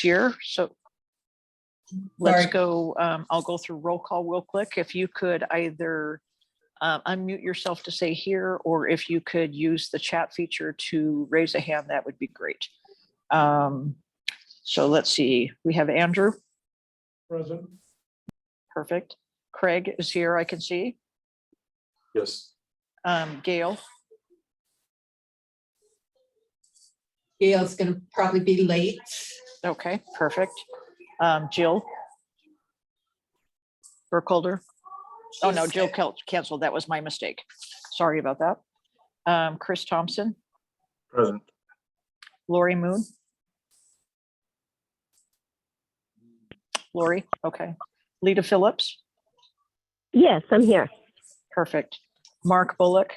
year. So let's go. I'll go through roll call real quick. If you could either unmute yourself to say here, or if you could use the chat feature to raise a hand, that would be great. So let's see. We have Andrew. Present. Perfect. Craig is here, I can see. Yes. Gail. Gail's going to probably be late. Okay, perfect. Jill. Burkholder. Oh no, Jill canceled. That was my mistake. Sorry about that. Chris Thompson. Present. Lori Moon. Lori, okay. Lita Phillips. Yes, I'm here. Perfect. Mark Bullock.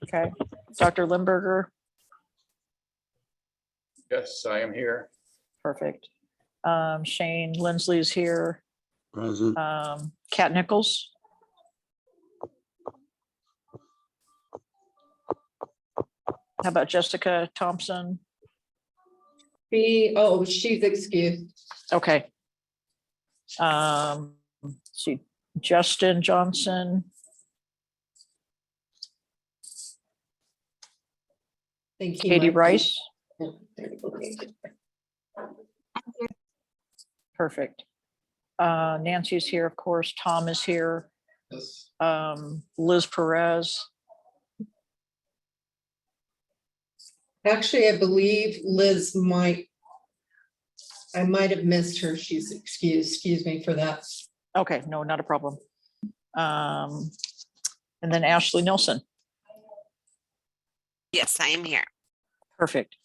Okay. Dr. Limburger. Yes, I am here. Perfect. Shane Lindsley is here. Present. Kat Nichols. How about Jessica Thompson? She's excused. Okay. See, Justin Johnson. Katie Rice. Perfect. Nancy's here, of course. Tom is here. Yes. Liz Perez. Actually, I believe Liz I might have missed her. She's excused. Excuse me for that. Okay, no, not a problem. And then Ashley Nilsson. Yes, I am here. Perfect.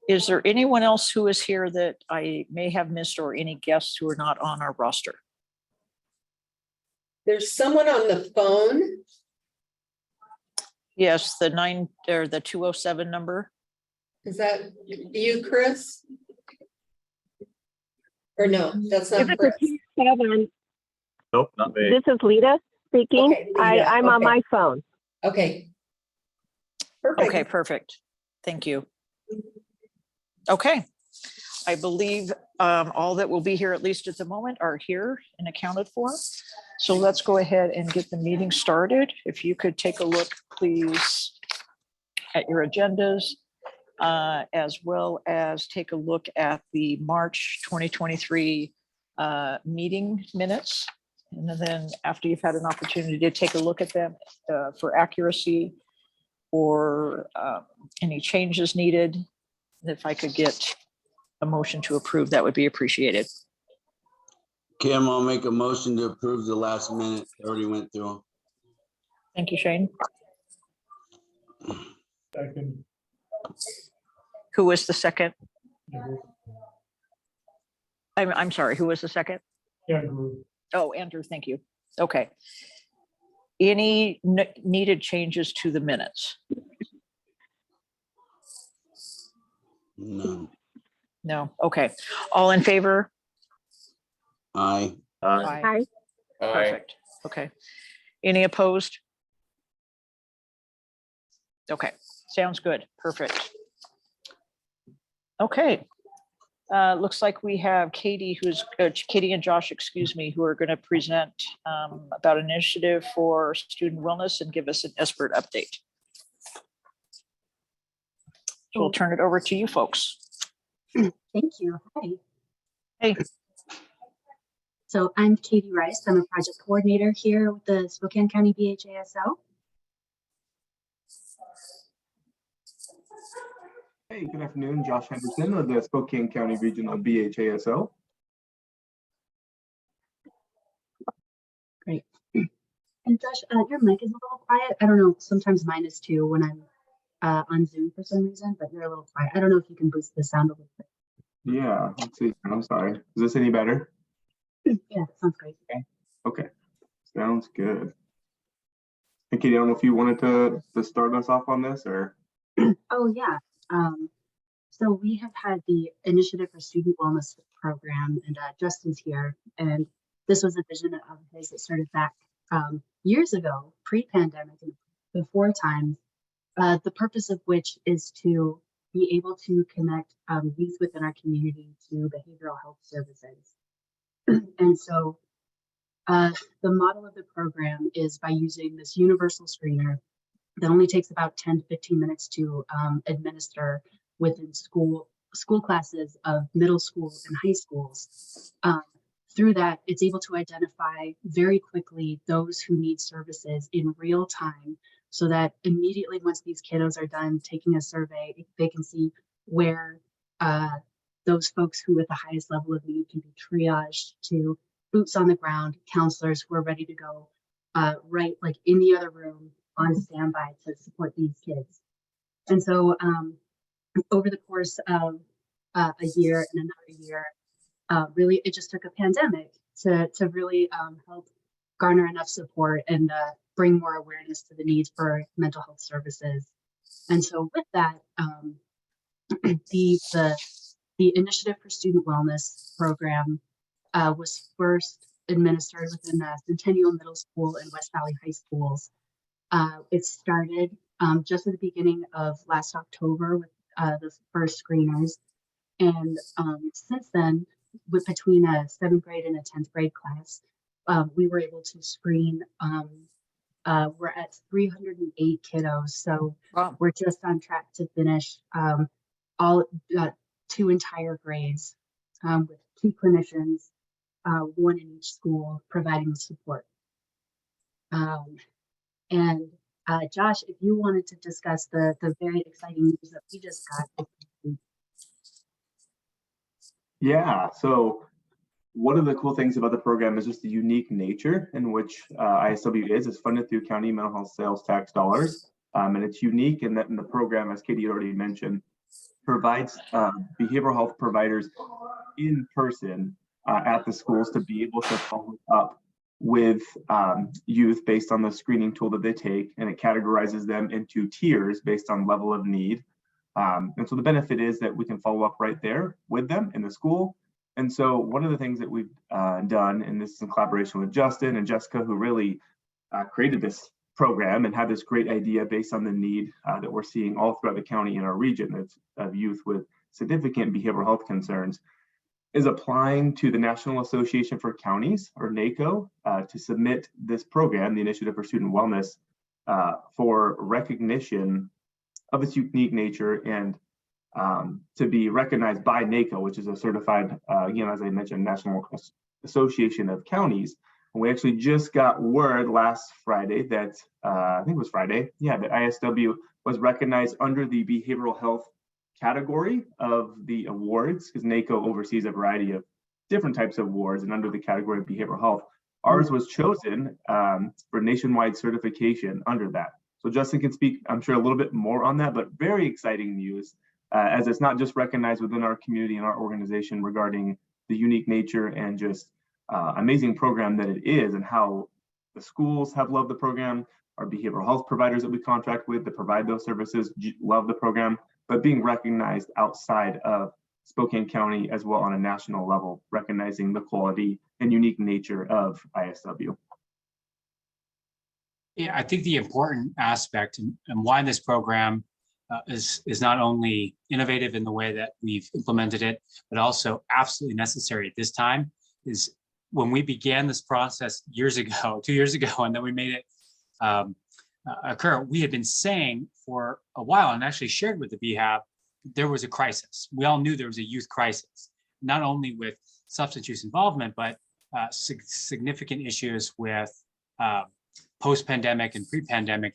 Is there anyone else who is here that I may have missed, or any guests who are not on our roster? There's someone on the phone. Yes, the 207 number. Is that you, Chris? Or no, that's not If it's Chris. a 27, Nope, not me. this is Lita speaking. Okay, Lita, I'm on okay. my phone. Okay. Perfect. Okay, perfect. Thank you. Okay. I believe all that will be here, at least at the moment, are here and accounted for. So let's go ahead and get the meeting started. If you could take a look, please, at your agendas, as well as take a look at the March 2023 meeting minutes. And then after you've had an opportunity to take a look at them for accuracy or any changes needed, if I could get a motion to approve, that would be appreciated. Kim, I'll make a motion to approve the last minute. I already went through them. Thank you, Shane. Second. Who was the second? I'm sorry, who was the second? Andrew. Oh, Andrew, thank you. Okay. Any needed changes to the minutes? No. No, okay. All in favor? Aye. Aye. Hi. Perfect, okay. Any opposed? Okay, sounds good, perfect. Okay. Looks like we have Katie, Katie and Josh, excuse me, who are going to present about an initiative for student wellness and give us an expert update. So we'll turn it over to you folks. Thank you. Hi. Hey. So I'm Katie Rice. I'm a project coordinator here with the Spokane County BHASL. Hey, good afternoon. Josh Henderson of the Spokane County Regional BHASL. Great. And Josh, your mic is a little quiet. I don't know. Sometimes mine is too when I'm on Zoom for some reason, but you're a little quiet. I don't know if you can boost the sound a little bit. Yeah, let's see. I'm sorry. Is this any better? Yeah, that sounds great. Okay, sounds good. Hey, Katie, I don't know if you wanted to start us off on this or. Oh yeah. So we have had the Initiative for Student Wellness program, and Justin's here. And this was a vision of his that started back years ago, pre-pandemic and before time. the purpose of which is to be able to connect youth within our community to behavioral health services. And so the model of the program is by using this universal screener that only takes about 10 to 15 minutes to administer within school classes of middle school and high schools. Through that, it's able to identify very quickly those who need services in real time, so that immediately once these kiddos are done taking a survey, they can see where those folks who at the highest level of need can be triaged to boots on the ground counselors who are ready to go right like in the other room on standby to support these kids. And so over the course of a year and another year, really it just took a pandemic to really help garner enough support and bring more awareness to the needs for mental health services. And so with that, the Initiative for Student Wellness program was first administered within Centennial Middle School and West Valley High Schools. It started just at the beginning of last October with the first screeners. And since then, between a 7th grade and a 10th grade class, we were able to screen, we're at 308 kiddos. So Wow. we're just on track to finish all 2 entire grades with 2 clinicians, 1 in each school providing support. And Josh, if you wanted to discuss the very exciting news that we just got. Yeah, so one of the cool things about the program is just the unique nature in which ISW is. It's funded through county mental health sales tax dollars. And it's unique in that in the program, as Katie already mentioned, provides behavioral health providers in person at the schools to be able to follow up with youth based on the screening tool that they take, and it categorizes them into tiers based on level of need. And so the benefit is that we can follow up right there with them in the school. And so one of the things that we've done, and this is in collaboration with Justin and Jessica, who really created this program and had this great idea based on the need that we're seeing all throughout the county in our region of youth with significant behavioral health concerns, is applying to the National Association for Counties, or NACO, to submit this program, the Initiative for Student Wellness, for recognition of its unique nature and to be recognized by NACO, which is a certified, again, as I mentioned, National Association of Counties. And we actually just got word last Friday that, I think it was Friday, yeah, that ISW was recognized under the behavioral health category of the awards, because NACO oversees a variety of different types of awards, and under the category of behavioral health, ours was chosen for nationwide certification under that. So Justin can speak, I'm sure, a little bit more on that, but very exciting news, as it's not just recognized within our community and our organization regarding the unique nature and just amazing program that it is, and how the schools have loved the program, our behavioral health providers that we contract with that provide those services love the program, but being recognized outside of Spokane County as well on a national level, recognizing the quality and unique nature of ISW. Yeah, I think the important aspect and why this program is not only innovative in the way that we've implemented it, but also absolutely necessary at this time, is when we began this process 2 years ago, and then we made it occur, we had been saying for a while, and actually shared with the BHAB, there was a crisis. We all knew there was a youth crisis, not only with substance use involvement, but significant issues with post-pandemic and pre-pandemic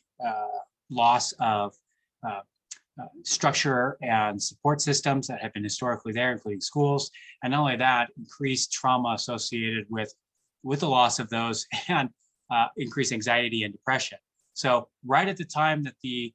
loss of structure and support systems that have been historically there, including schools. And not only that, increased trauma associated with the loss of those, and increased anxiety and depression. So right at the time that the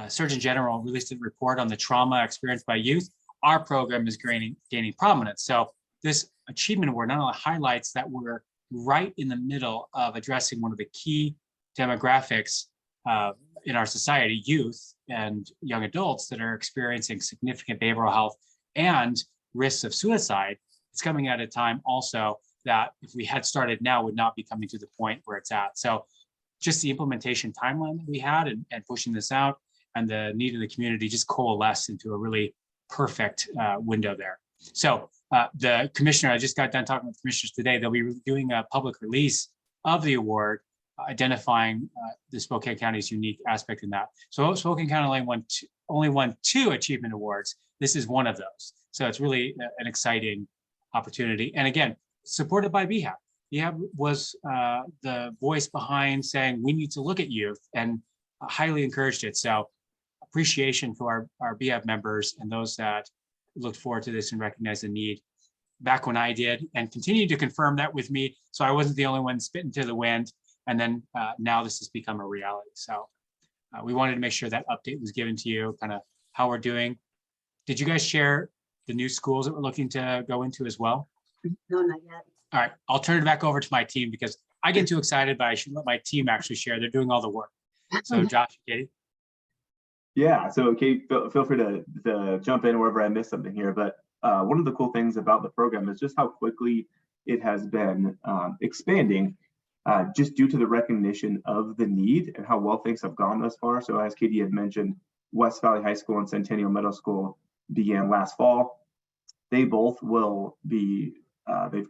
Surgeon General released a report on the trauma experienced by youth, our program is gaining prominence. So this achievement award not only highlights that we're right in the middle of addressing one of the key demographics in our society, youth and young adults that are experiencing significant behavioral health and risks of suicide. It's coming at a time also that if we had started now would not be coming to the point where it's at. So just the implementation timeline that we had and pushing this out and the need of the community just coalesced into a really perfect window there. So the commissioner, I just got done talking with commissioners today, they'll be doing a public release of the award, identifying the Spokane County's unique aspect in that. So Spokane County only won 2 achievement awards. This is one of those. So it's really an exciting opportunity. And again, supported by BHAB. BHAB was the voice behind saying we need to look at youth and highly encouraged it. So appreciation for our BHAB members and those that looked forward to this and recognized the need back when I did, and continue to confirm that with me. So I wasn't the only one spitting to the wind. And then now this has become a reality. So we wanted to make sure that update was given to you, kind of how we're doing. Did you guys share the new schools that we're looking to go into as well? No, not yet. All right, I'll turn it back over to my team because I get too excited, but I should let my team actually share. They're doing all the work. So Josh, Katie. Yeah, so Kate, feel free to jump in wherever I missed something here. But one of the cool things about the program is just how quickly it has been expanding, just due to the recognition of the need and how well things have gone thus far. So as Katie had mentioned, West Valley High School and Centennial Middle School began last fall. They both will be,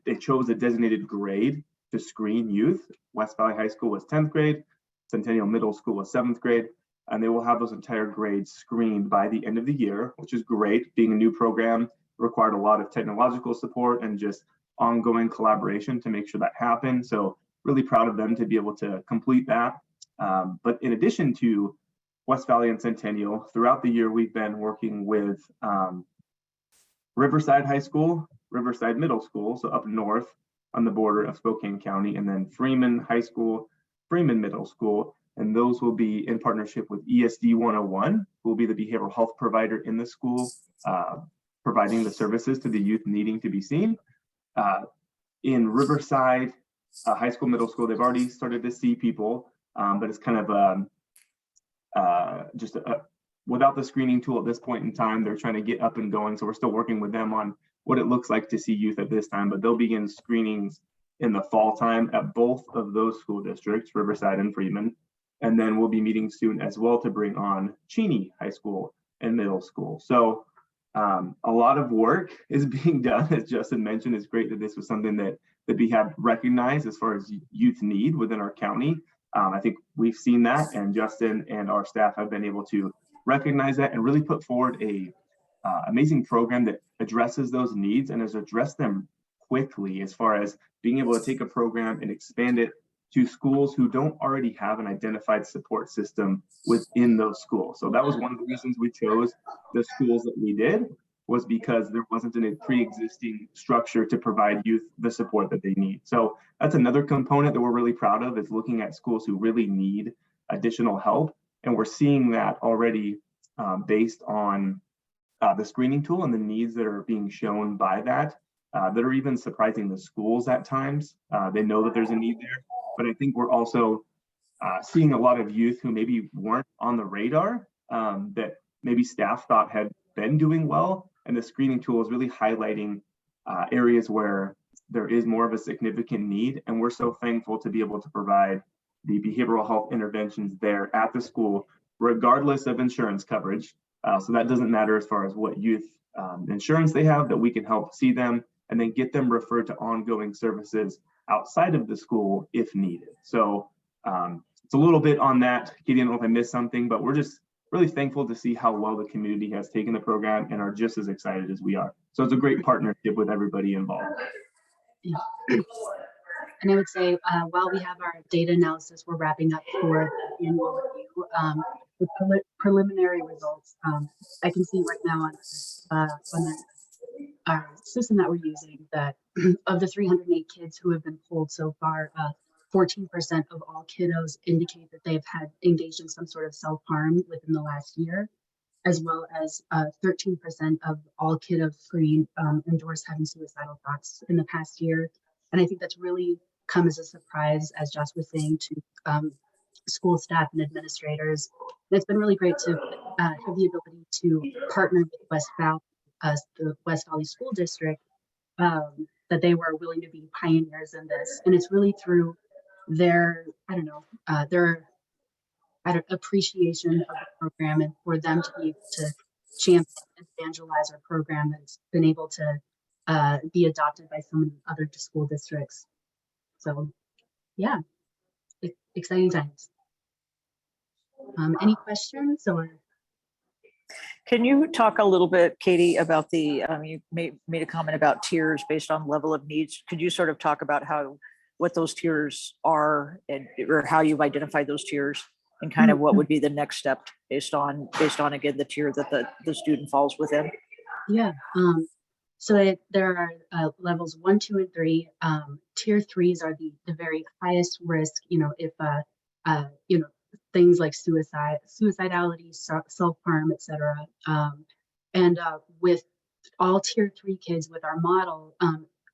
they chose a designated grade to screen youth. West Valley High School was 10th grade, Centennial Middle School was 7th grade, and they will have those entire grades screened by the end of the year, which is great. Being a new program required a lot of technological support and just ongoing collaboration to make sure that happened. So really proud of them to be able to complete that. But in addition to West Valley and Centennial, throughout the year, we've been working with Riverside High School, Riverside Middle School, so up north on the border of Spokane County, and then Freeman High School, Freeman Middle School. And those will be in partnership with ESD 101, who will be the behavioral health provider in the school, providing the services to the youth needing to be seen. In Riverside High School, Middle School, they've already started to see people, but it's kind of without the screening tool at this point in time, they're trying to get up and going. So we're still working with them on what it looks like to see youth at this time, but they'll begin screenings in the fall time at both of those school districts, Riverside and Freeman. And then we'll be meeting soon as well to bring on Cheney High School and Middle School. So a lot of work is being done, as Justin mentioned. It's great that this was something that we have recognized as far as youth need within our county. I think we've seen that, and Justin and our staff have been able to recognize that and really put forward a amazing program that addresses those needs and has addressed them quickly, as far as being able to take a program and expand it to schools who don't already have an identified support system within those schools. So that was one of the reasons we chose the schools that we did, was because there wasn't a pre-existing structure to provide youth the support that they need. So that's another component that we're really proud of, is looking at schools who really need additional help. And we're seeing that already based on the screening tool and the needs that are being shown by that are even surprising the schools at times. They know that there's a need there, but I think we're also seeing a lot of youth who maybe weren't on the radar, that maybe staff thought had been doing well. And the screening tool is really highlighting areas where there is more of a significant need. And we're so thankful to be able to provide the behavioral health interventions there at the school, regardless of insurance coverage. So that doesn't matter as far as what youth insurance they have, that we can help see them and then get them referred to ongoing services outside of the school if needed. So it's a little bit on that. Katie, I don't know if I missed something, but we're just really thankful to see how well the community has taken the program and are just as excited as we are. So it's a great partnership with everybody involved. And I would say, while we have our data analysis, we're wrapping up for the annual review. The preliminary results, I can see right now on our system that we're using that of the 308 kids who have been polled so far, 14% of all kiddos indicate that they've had engaged in some sort of self-harm within the last year, as well as 13% of all kiddos screened endorse having suicidal thoughts in the past year. And I think that's really come as a surprise, as Josh was saying, to school staff and administrators. And it's been really great to have the ability to partner with West Valley, the West Valley School District, that they were willing to be pioneers in this. And it's really through their, I don't know, their appreciation of the program, and for them to be able to champion and evangelize our program that's been able to be adopted by so many other school districts. So yeah, exciting times. Any questions or? Can you talk a little bit, Katie, about the, you made a comment about tiers based on level of needs. Could you sort of talk about what those tiers are, and or how you've identified those tiers, and kind of what would be the next step based on again, the tier that the student falls within? Yeah. So there are levels 1, 2, and 3. Tier 3s are the very highest risk. If things like suicidality, self-harm, etc. And with all tier 3 kids with our model,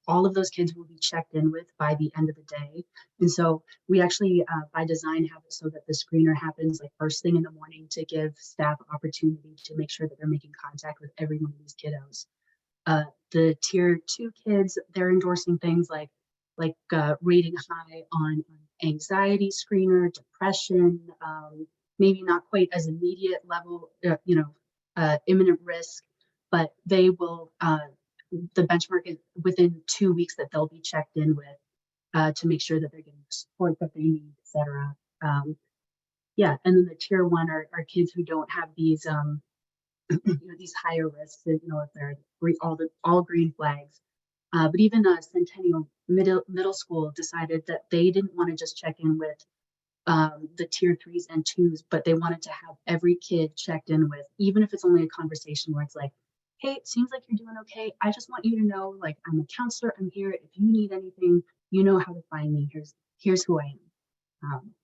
all of those kids will be checked in with by the end of the day. And so we actually, by design, have it so that the screener happens like first thing in the morning to give staff opportunity to make sure that they're making contact with every one of these kiddos. The tier 2 kids, they're endorsing things like rating high on anxiety screener, depression, maybe not quite as immediate level, imminent risk, but they will, the benchmark is within 2 weeks that they'll be checked in with to make sure that they're getting the support that they need, etc. Yeah, and then the tier 1 are kids who don't have these these higher risks, if they're all green flags. But even Centennial Middle School decided that they didn't want to just check in with the tier 3s and 2s, but they wanted to have every kid checked in with, even if it's only a conversation where it's like, hey, it seems like you're doing okay. I just want you to know, like, I'm a counselor. I'm here. If you need anything, you know how to find me. Here's who I am.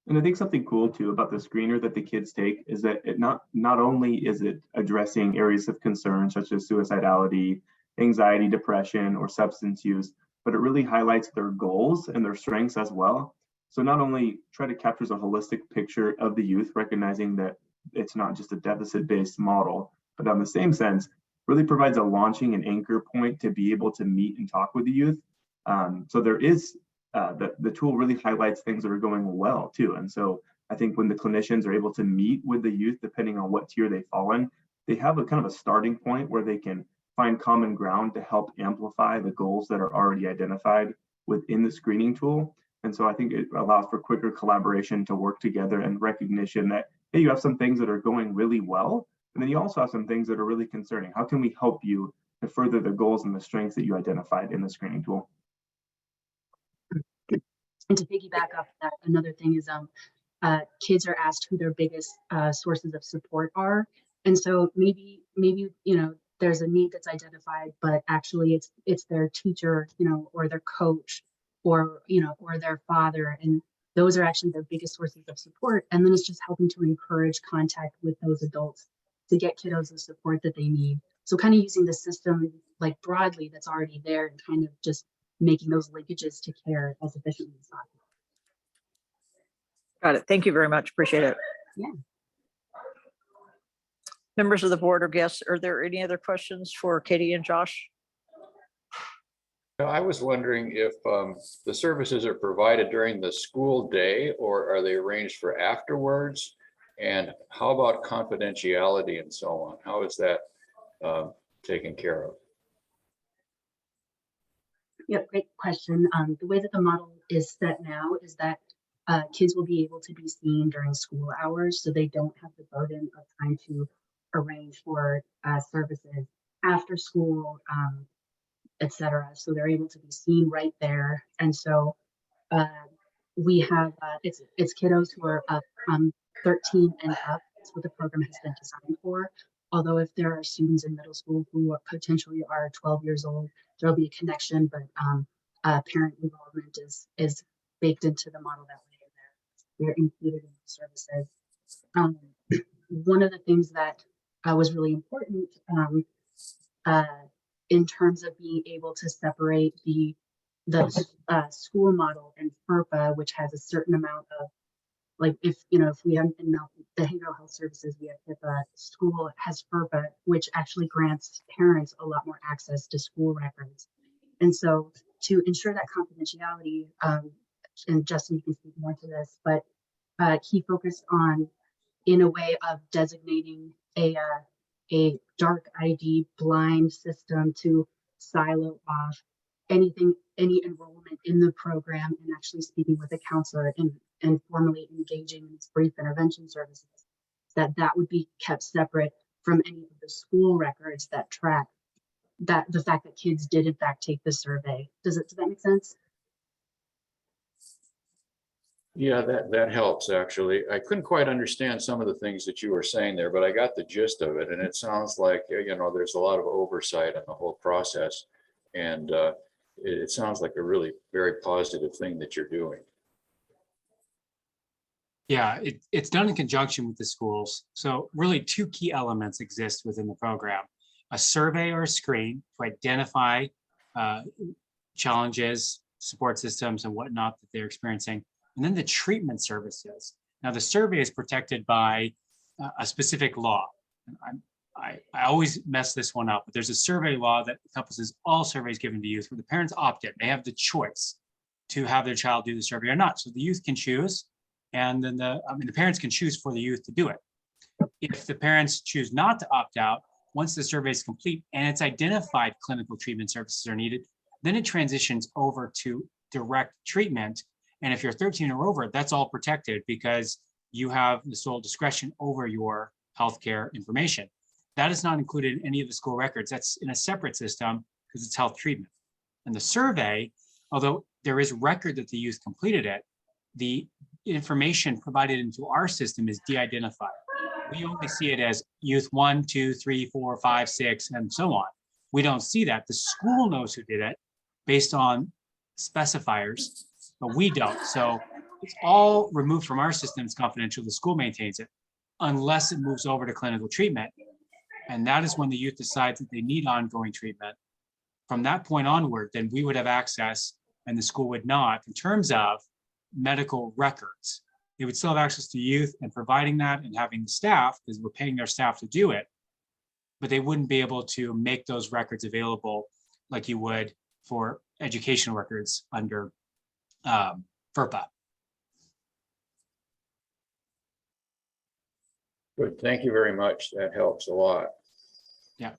And I think something cool too about the screener that the kids take is that it not only is it addressing areas of concern such as suicidality, anxiety, depression, or substance use, but it really highlights their goals and their strengths as well. So not only try to capture a holistic picture of the youth, recognizing that it's not just a deficit-based model, but on the same sense, really provides a launching and anchor point to be able to meet and talk with the youth. So there is the tool really highlights things that are going well too. And so I think when the clinicians are able to meet with the youth, depending on what tier they fall in, they have a kind of a starting point where they can find common ground to help amplify the goals that are already identified within the screening tool. And so I think it allows for quicker collaboration to work together and recognition that, hey, you have some things that are going really well, and then you also have some things that are really concerning. How can we help you to further the goals and the strengths that you identified in the screening tool? And to piggyback off that, another thing is kids are asked who their biggest sources of support are. And so maybe there's a need that's identified, but actually it's their teacher, or their coach, or their father. And those are actually their biggest sources of support. And then it's just helping to encourage contact with those adults to get kiddos the support that they need. So kind of using the system like broadly that's already there, and kind of just making those linkages to care as efficiently as possible. Got it. Thank you very much. Appreciate it. Yeah. Members of the board or guests, are there any other questions for Katie and Josh? I was wondering if the services are provided during the school day, or are they arranged for afterwards? And how about confidentiality and so on? How is that taken care of? Yeah, great question. The way that the model is set now is that kids will be able to be seen during school hours, so they don't have the burden of trying to arrange for services after school, etc. So they're able to be seen right there. And so we have it's kiddos who are up 13 and up. That's what the program has been designed for. Although if there are students in middle school who potentially are 12 years old, there'll be a connection, but parent involvement is baked into the model that way. They're included in the services. One of the things that was really important in terms of being able to separate the school model and FERPA, which has a certain amount of, like, if we have in the behavioral health services, we have HIPAA. School has FERPA, which actually grants parents a lot more access to school records. And so to ensure that confidentiality, and Justin, you can speak more to this, but he focused on in a way of designating a dark ID blind system to silo off any enrollment in the program, and actually speaking with a counselor and formally engaging in its brief intervention services, that would be kept separate from any of the school records that track that the fact that kids did in fact take the survey. Does that make sense? Yeah, that helps, actually. I couldn't quite understand some of the things that you were saying there, but I got the gist of it. And it sounds like, there's a lot of oversight in the whole process. And it sounds like a really very positive thing that you're doing. Yeah, it's done in conjunction with the schools. So really two key elements exist within the program: a survey or a screen to identify challenges, support systems, and whatnot that they're experiencing, and then the treatment services. Now, the survey is protected by a specific law. I always mess this one up, but there's a survey law that encompasses all surveys given to youth where the parents opt in. They have the choice to have their child do the survey or not. So the youth can choose, and then the parents can choose for the youth to do it. If the parents choose not to opt out, once the survey is complete and it's identified clinical treatment services are needed, then it transitions over to direct treatment. And if you're 13 or over, that's all protected because you have the sole discretion over your healthcare information. That is not included in any of the school records. That's in a separate system because it's health treatment. And the survey, although there is record that the youth completed it, the information provided into our system is de-identified. We only see it as youth 1, 2, 3, 4, 5, 6, and so on. We don't see that. The school knows who did it based on specifiers, but we don't. So it's all removed from our system. It's confidential. The school maintains it unless it moves over to clinical treatment. And that is when the youth decides that they need ongoing treatment. From that point onward, then we would have access and the school would not in terms of medical records. They would still have access to youth and providing that and having the staff, because we're paying their staff to do it, but they wouldn't be able to make those records available like you would for educational records under FERPA. Good, thank you very much. That helps a lot. Yeah.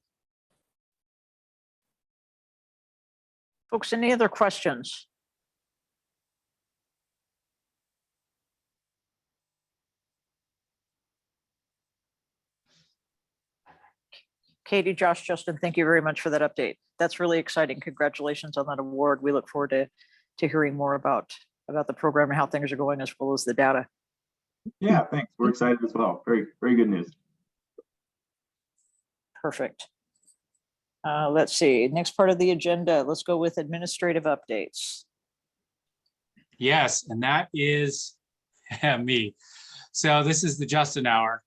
Folks, any other questions? Katie, Josh, Justin, thank you very much for that update. That's really exciting. Congratulations on that award. We look forward to hearing more about the program and how things are going, as well as the data. Yeah, thanks. We're excited as well. Very, very good news. Perfect. Let's see, next part of the agenda, let's go with administrative updates. Yes, and that is me. So this is the Justin hour,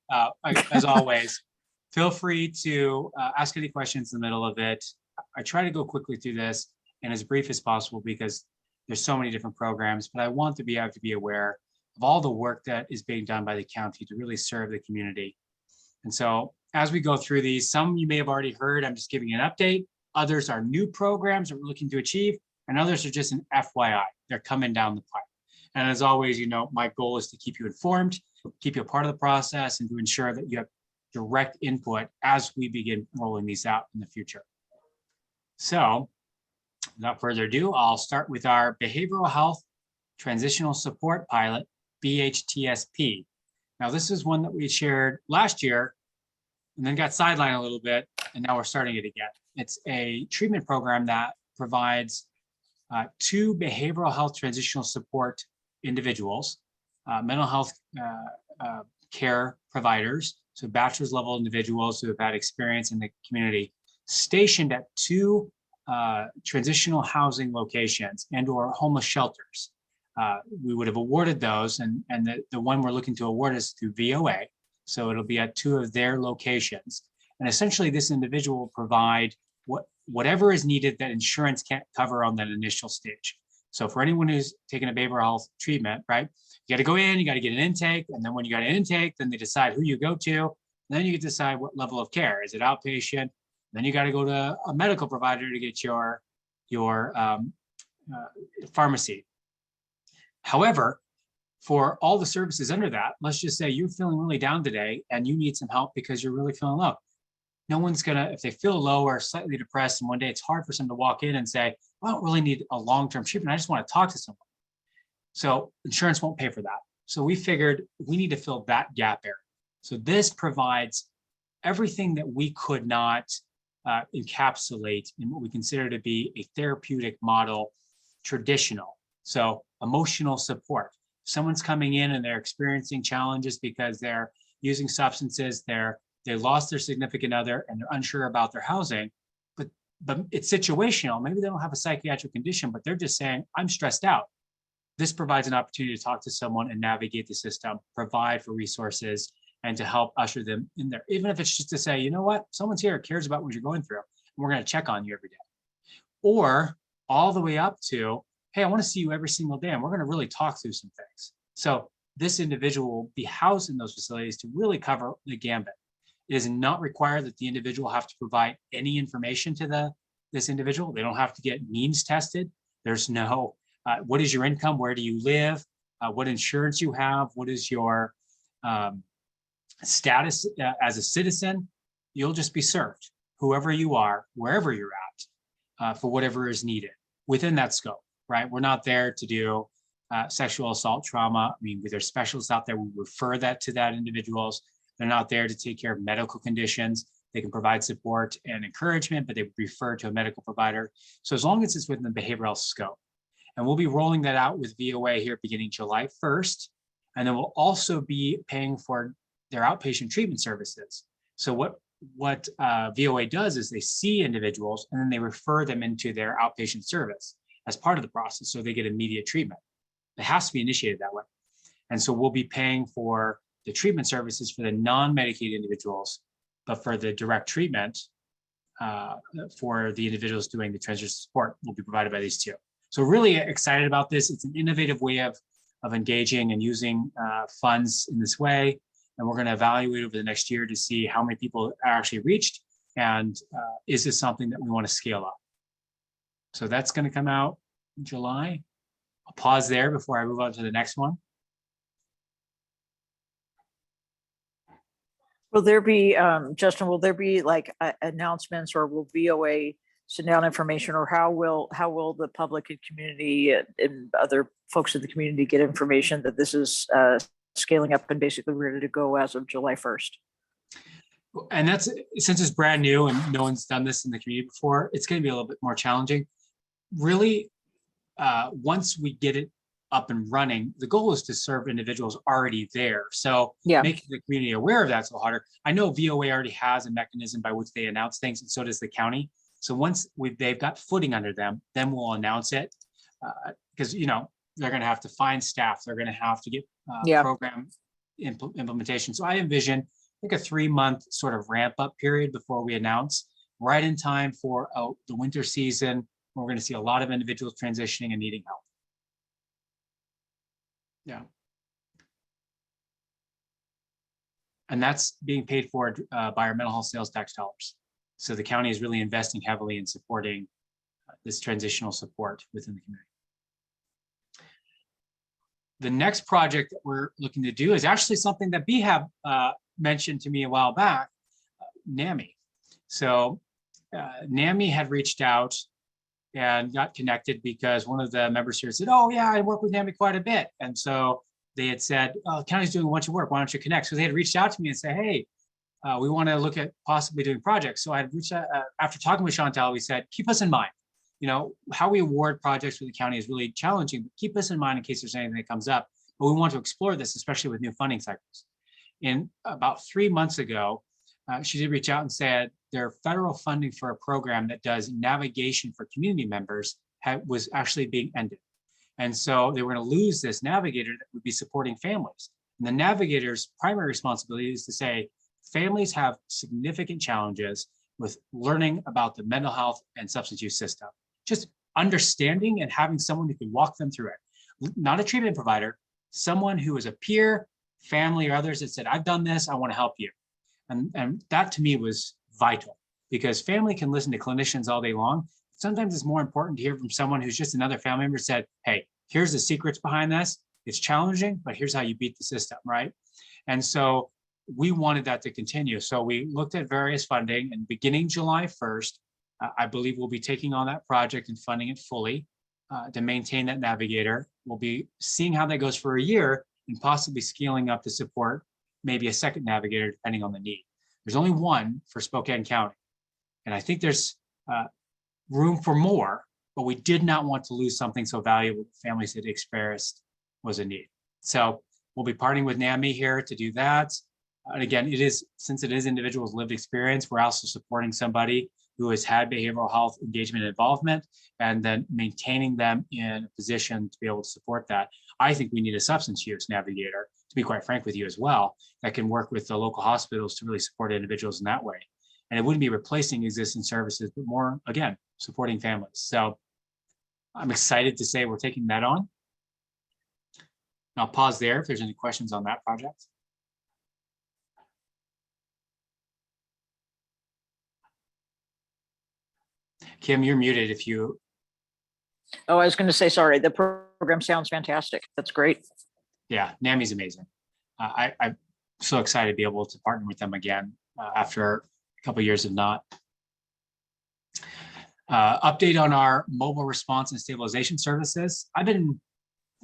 as always. Feel free to ask any questions in the middle of it. I try to go quickly through this and as brief as possible because there's so many different programs, but I want to be able to be aware of all the work that is being done by the county to really serve the community. And so as we go through these, some you may have already heard, I'm just giving an update. Others are new programs that we're looking to achieve, and others are just an FYI. They're coming down the pipe. And as always, my goal is to keep you informed, keep you a part of the process, and to ensure that you have direct input as we begin rolling these out in the future. So without further ado, I'll start with our behavioral health transitional support pilot, BHTSP. Now, this is one that we shared last year and then got sidelined a little bit, and now we're starting it again. It's a treatment program that provides 2 behavioral health transitional support individuals, mental health care providers, so bachelor's level individuals who have had experience in the community, stationed at 2 transitional housing locations and or homeless shelters. We would have awarded those, and the one we're looking to award is through VOA. So it'll be at 2 of their locations. And essentially this individual will provide whatever is needed that insurance can't cover on that initial stage. So for anyone who's taking a behavioral health treatment, right? You got to go in, you got to get an intake. And then when you got an intake, then they decide who you go to. And then you can decide what level of care. Is it outpatient? Then you got to go to a medical provider to get your pharmacy. However, for all the services under that, let's just say you're feeling really down today and you need some help because you're really feeling low. No one's gonna, if they feel low or slightly depressed and one day it's hard for someone to walk in and say, I don't really need a long-term treatment, I just want to talk to someone. So insurance won't pay for that. So we figured we need to fill that gap area. So this provides everything that we could not encapsulate in what we consider to be a therapeutic model, traditional. So emotional support. Someone's coming in and they're experiencing challenges because they're using substances, they lost their significant other and they're unsure about their housing, but it's situational. Maybe they don't have a psychiatric condition, but they're just saying, I'm stressed out. This provides an opportunity to talk to someone and navigate the system, provide for resources, and to help usher them in there. Even if it's just to say, you know what, someone's here, cares about what you're going through, and we're going to check on you every day. Or all the way up to, hey, I want to see you every single day, and we're going to really talk through some things. So this individual will be housed in those facilities to really cover the gambit. It is not required that the individual have to provide any information to this individual. They don't have to get means tested. There's no, what is your income? Where do you live? What insurance you have? What is your status as a citizen? You'll just be served, whoever you are, wherever you're at, for whatever is needed within that scope, right? We're not there to do sexual assault trauma. I mean, there's specialists out there, we refer that to that individuals. They're not there to take care of medical conditions. They can provide support and encouragement, but they refer to a medical provider. So as long as it's within the behavioral scope. And we'll be rolling that out with VOA here beginning July 1st. And then we'll also be paying for their outpatient treatment services. So what VOA does is they see individuals and then they refer them into their outpatient service as part of the process. So they get immediate treatment. It has to be initiated that way. And so we'll be paying for the treatment services for the non-Medicaid individuals, but for the direct treatment for the individuals doing the transition support will be provided by these two. So really excited about this. It's an innovative way of engaging and using funds in this way. And we're going to evaluate over the next year to see how many people are actually reached and is this something that we want to scale up. So that's going to come out in July. I'll pause there before I move on to the next one. Will there be, Justin, will there be like announcements, or will VOA send out information, or how will the public and community and other folks in the community get information that this is scaling up and basically ready to go as of July 1st? And that's, since it's brand new and no one's done this in the community before, it's going to be a little bit more challenging. Really, once we get it up and running, the goal is to serve individuals already there. So making the community aware of that's a little harder. I know VOA already has a mechanism by which they announce things, and so does the county. So once they've got footing under them, then we'll announce it, because they're going to have to find staff. They're going to have to get program implementation. So I envision like a 3-month sort of ramp up period before we announce, right in time for the winter season. We're going to see a lot of individuals transitioning and needing help. Yeah. And that's being paid for by our mental health sales tax dollars. So the county is really investing heavily in supporting this transitional support within the community. The next project that we're looking to do is actually something that BHAB mentioned to me a while back, NAMI. So NAMI had reached out and got connected because one of the members here said, oh yeah, I work with NAMI quite a bit. And so they had said, oh, the county's doing a bunch of work, why don't you connect? So they had reached out to me and said, hey, we want to look at possibly doing projects. So I had reached out, after talking with Chantal, we said, keep us in mind. How we award projects for the county is really challenging, but keep us in mind in case there's anything that comes up. But we want to explore this, especially with new funding cycles. And about 3 months ago, she did reach out and said their federal funding for a program that does navigation for community members was actually being ended. And so they were going to lose this navigator that would be supporting families. And the navigator's primary responsibility is to say, families have significant challenges with learning about the mental health and substance use system. Just understanding and having someone who can walk them through it. Not a treatment provider, someone who is a peer, family, or others that said, I've done this, I want to help you. And that to me was vital, because family can listen to clinicians all day long. sometimes it's more important to hear from someone who's just another family member said, hey, here's the secrets behind this. It's challenging, but here's how you beat the system, right? And so we wanted that to continue. So we looked at various funding, and beginning July 1st, I believe we'll be taking on that project and funding it fully to maintain that navigator. We'll be seeing how that goes for a year and possibly scaling up to support maybe a second navigator depending on the need. There's only one for Spokane County. And I think there's room for more, but we did not want to lose something so valuable that families had expressed was a need. So we'll be partnering with NAMI here to do that. And again, since it is individuals' lived experience, we're also supporting somebody who has had behavioral health engagement and involvement, and then maintaining them in a position to be able to support that. I think we need a substance use navigator, to be quite frank with you as well, that can work with the local hospitals to really support individuals in that way. And it wouldn't be replacing existing services, but more, again, supporting families. So I'm excited to say we're taking that on. I'll pause there if there's any questions on that project. Kim, you're muted if you. Oh, I was going to say, sorry, the program sounds fantastic. That's great. Yeah, NAMI's amazing. I'm so excited to be able to partner with them again after a couple of years of not. Update on our mobile response and stabilization services. I've been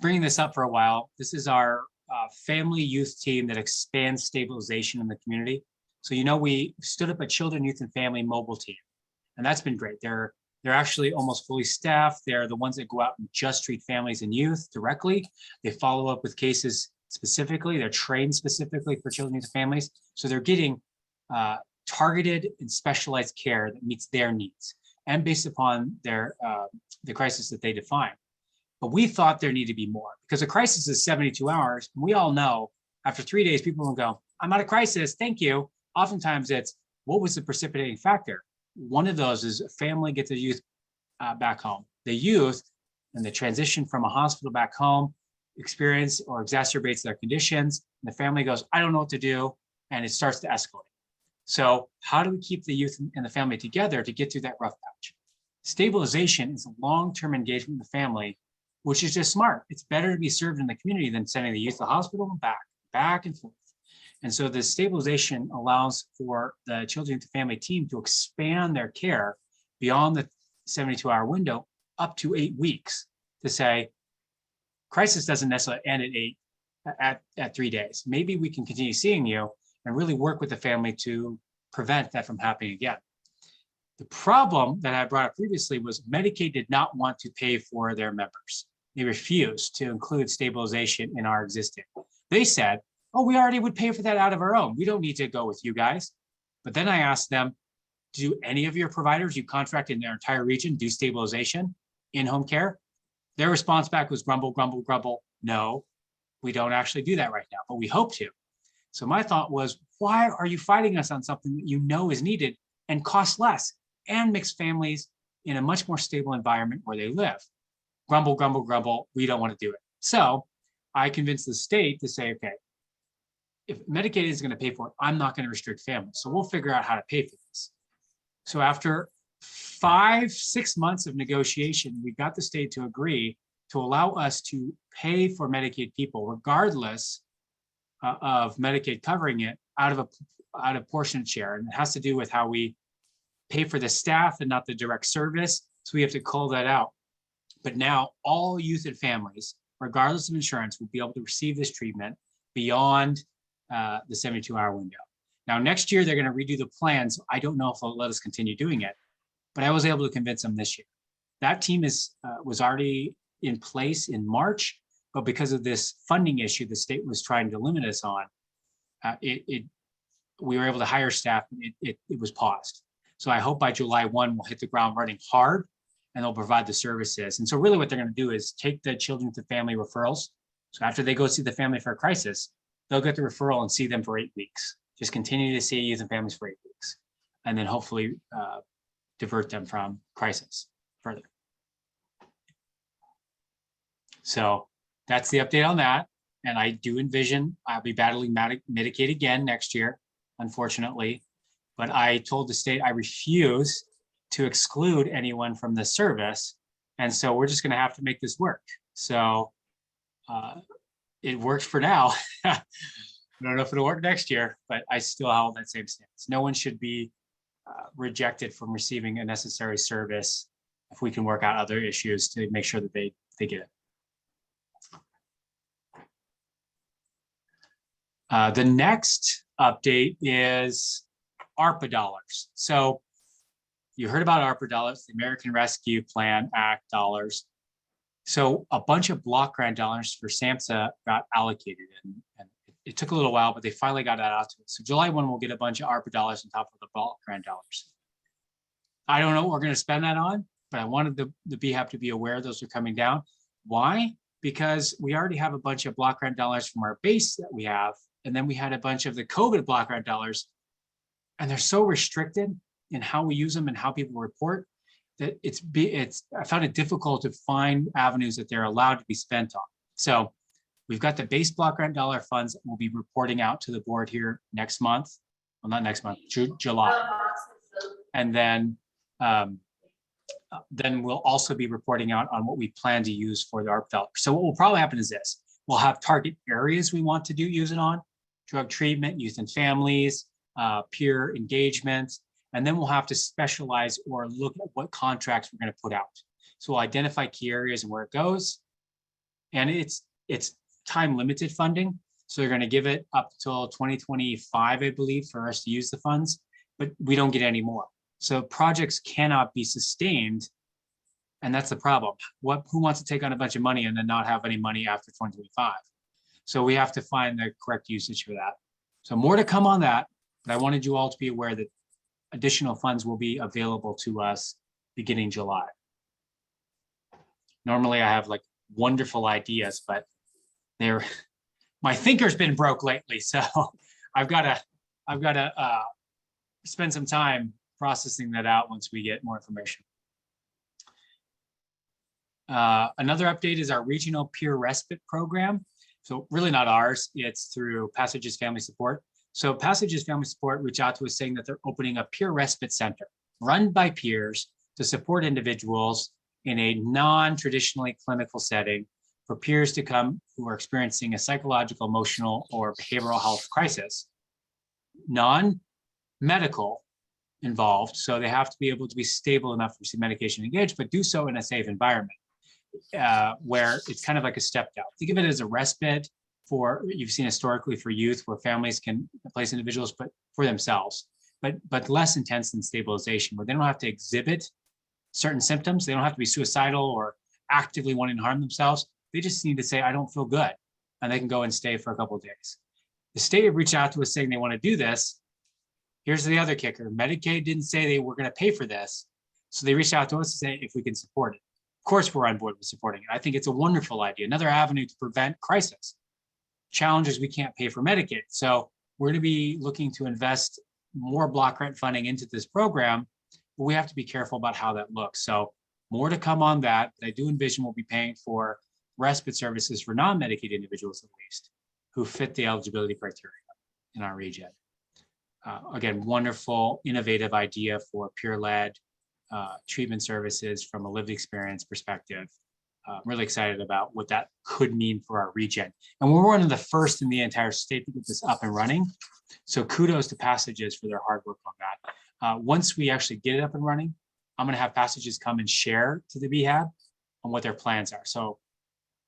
bringing this up for a while. This is our family youth team that expands stabilization in the community. So, you know, we stood up a children, youth, and family mobile team, and that's been great. They're actually almost fully staffed. They're the ones that go out and just treat families and youth directly. They follow up with cases specifically. They're trained specifically for children, youth, and families. So they're getting targeted and specialized care that meets their needs and based upon their the crisis that they define. But we thought there needed to be more, because a crisis is 72 hours. And we all know after 3 days, people will go, I'm out of crisis, thank you. Oftentimes it's, what was the precipitating factor? One of those is a family gets the youth back home. The youth and the transition from a hospital back home experience or exacerbates their conditions. And the family goes, I don't know what to do. And it starts to escalate. So how do we keep the youth and the family together to get through that rough patch? Stabilization is a long-term engagement with the family, which is just smart. It's better to be served in the community than sending the youth to the hospital and back and forth. And so the stabilization allows for the children and the family team to expand their care beyond the 72-hour window up to 8 weeks to say, crisis doesn't necessarily end at 3 days. Maybe we can continue seeing you and really work with the family to prevent that from happening again. The problem that I brought up previously was Medicaid did not want to pay for their members. They refused to include stabilization in our existing. They said, oh, we already would pay for that out of our own. We don't need to go with you guys. But then I asked them, do any of your providers you contract in their entire region do stabilization in-home care? Their response back was grumble, grumble, grumble. No, we don't actually do that right now, but we hope to. So my thought was, why are you fighting us on something that you know is needed and costs less and makes families in a much more stable environment where they live? Grumble, grumble, grumble, we don't want to do it. So I convinced the state to say, okay, if Medicaid is going to pay for it, I'm not going to restrict families. So we'll figure out how to pay for this. So after 5-6 months of negotiation, we got the state to agree to allow us to pay for Medicaid people, regardless of Medicaid covering it, out of portion share. And it has to do with how we pay for the staff and not the direct service. So we have to call that out. But now all youth and families, regardless of insurance, will be able to receive this treatment beyond the 72-hour window. Now, next year, they're going to redo the plan. So I don't know if they'll let us continue doing it, but I was able to convince them this year. That team was already in place in March, but because of this funding issue the state was trying to limit us on, we were able to hire staff. It was paused. So I hope by July 1, we'll hit the ground running hard and they'll provide the services. And so really what they're going to do is take the children to family referrals. So after they go see the family for a crisis, they'll get the referral and see them for 8 weeks. Just continue to see youth and families for 8 weeks, and then hopefully divert them from crisis further. So that's the update on that. And I do envision I'll be battling Medicaid again next year, unfortunately. But I told the state I refuse to exclude anyone from the service. And so we're just going to have to make this work. So it works for now. I don't know if it'll work next year, but I still hold that same stance. No one should be rejected from receiving a necessary service if we can work out other issues to make sure that they get it. The next update is ARPA dollars. So you heard about ARPA dollars, the American Rescue Plan Act dollars. So a bunch of block grant dollars for SAMHSA got allocated, and it took a little while, but they finally got that out to us. So July 1, we'll get a bunch of ARPA dollars on top of the block grant dollars. I don't know what we're going to spend that on, but I wanted the BHAB to be aware those are coming down. Why? Because we already have a bunch of block grant dollars from our base that we have, and then we had a bunch of the COVID block grant dollars, and they're so restricted in how we use them and how people report that I found it difficult to find avenues that they're allowed to be spent on. So we've got the base block grant dollar funds that we'll be reporting out to the board here next month. Well, not next month, July. And then we'll also be reporting out on what we plan to use for the ARP dollars. So what will probably happen is this: we'll have target areas we want to use it on: drug treatment, youth and families, peer engagement, and then we'll have to specialize or look at what contracts we're going to put out. So we'll identify key areas and where it goes. And it's time limited funding. So they're going to give it up till 2025, I believe, for us to use the funds, but we don't get any more. So projects cannot be sustained. And that's the problem. Who wants to take on a bunch of money and then not have any money after 2025? So we have to find the correct usage for that. So more to come on that, but I wanted you all to be aware that additional funds will be available to us beginning July. Normally I have like wonderful ideas, but my thinker's been broke lately. So I've got to spend some time processing that out once we get more information. Another update is our regional peer respite program. So really not ours, it's through Passages Family Support. So Passages Family Support reached out to us saying that they're opening a peer respite center run by peers to support individuals in a non-traditionally clinical setting for peers to come who are experiencing a psychological, emotional, or behavioral health crisis. Non-medical involved, so they have to be able to be stable enough to receive medication engaged, but do so in a safe environment where it's kind of like a step down. Think of it as a respite for, you've seen historically for youth, where families can place individuals but for themselves, but less intense than stabilization, where they don't have to exhibit certain symptoms. They don't have to be suicidal or actively wanting to harm themselves. They just need to say, I don't feel good, and they can go and stay for a couple of days. The state reached out to us saying they want to do this. Here's the other kicker. Medicaid didn't say they were going to pay for this. So they reached out to us to say if we can support it. Of course, we're on board with supporting it. I think it's a wonderful idea. Another avenue to prevent crisis. Challenges we can't pay for Medicaid. So we're going to be looking to invest more block grant funding into this program, but we have to be careful about how that looks. So more to come on that. I do envision we'll be paying for respite services for non-Medicaid individuals, at least, who fit the eligibility criteria in our region. Again, wonderful, innovative idea for peer-led treatment services from a lived experience perspective. I'm really excited about what that could mean for our region. And we're one of the first in the entire state to get this up and running. So kudos to Passages for their hard work on that. Once we actually get it up and running, I'm gonna have Passages come and share to the BHAB on what their plans are. So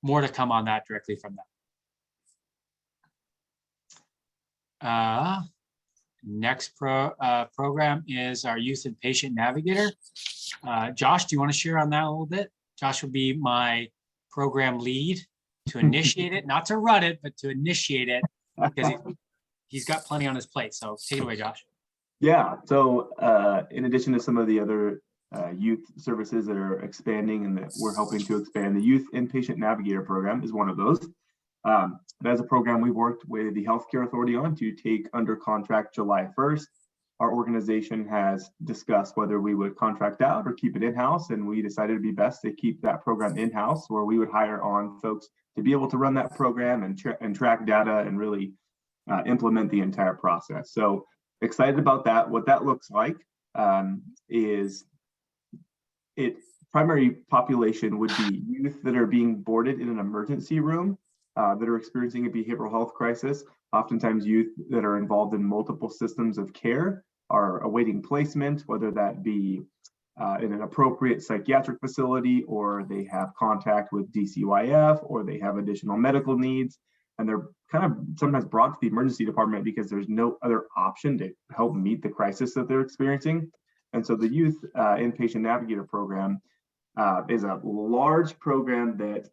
more to come on that directly from them. Next program is our Youth and Patient Navigator. Josh, do you want to share on that a little bit? Josh will be my program lead to initiate it, not to run it, but to initiate it, because he's got plenty on his plate. So take it away, Josh. Yeah, so in addition to some of the other youth services that are expanding and that we're helping to expand, the Youth Inpatient Navigator program is one of those. That's a program we've worked with the Healthcare Authority on to take under contract July 1st. Our organization has discussed whether we would contract out or keep it in-house, and we decided it'd be best to keep that program in-house, where we would hire on folks to be able to run that program and track data and really implement the entire process. So excited about that. What that looks like is primary population would be youth that are being boarded in an emergency room that are experiencing a behavioral health crisis. Oftentimes youth that are involved in multiple systems of care are awaiting placement, whether that be in an appropriate psychiatric facility, or they have contact with DCYF, or they have additional medical needs. And they're kind of sometimes brought to the emergency department because there's no other option to help meet the crisis that they're experiencing. And so the Youth Inpatient Navigator Program is a large program that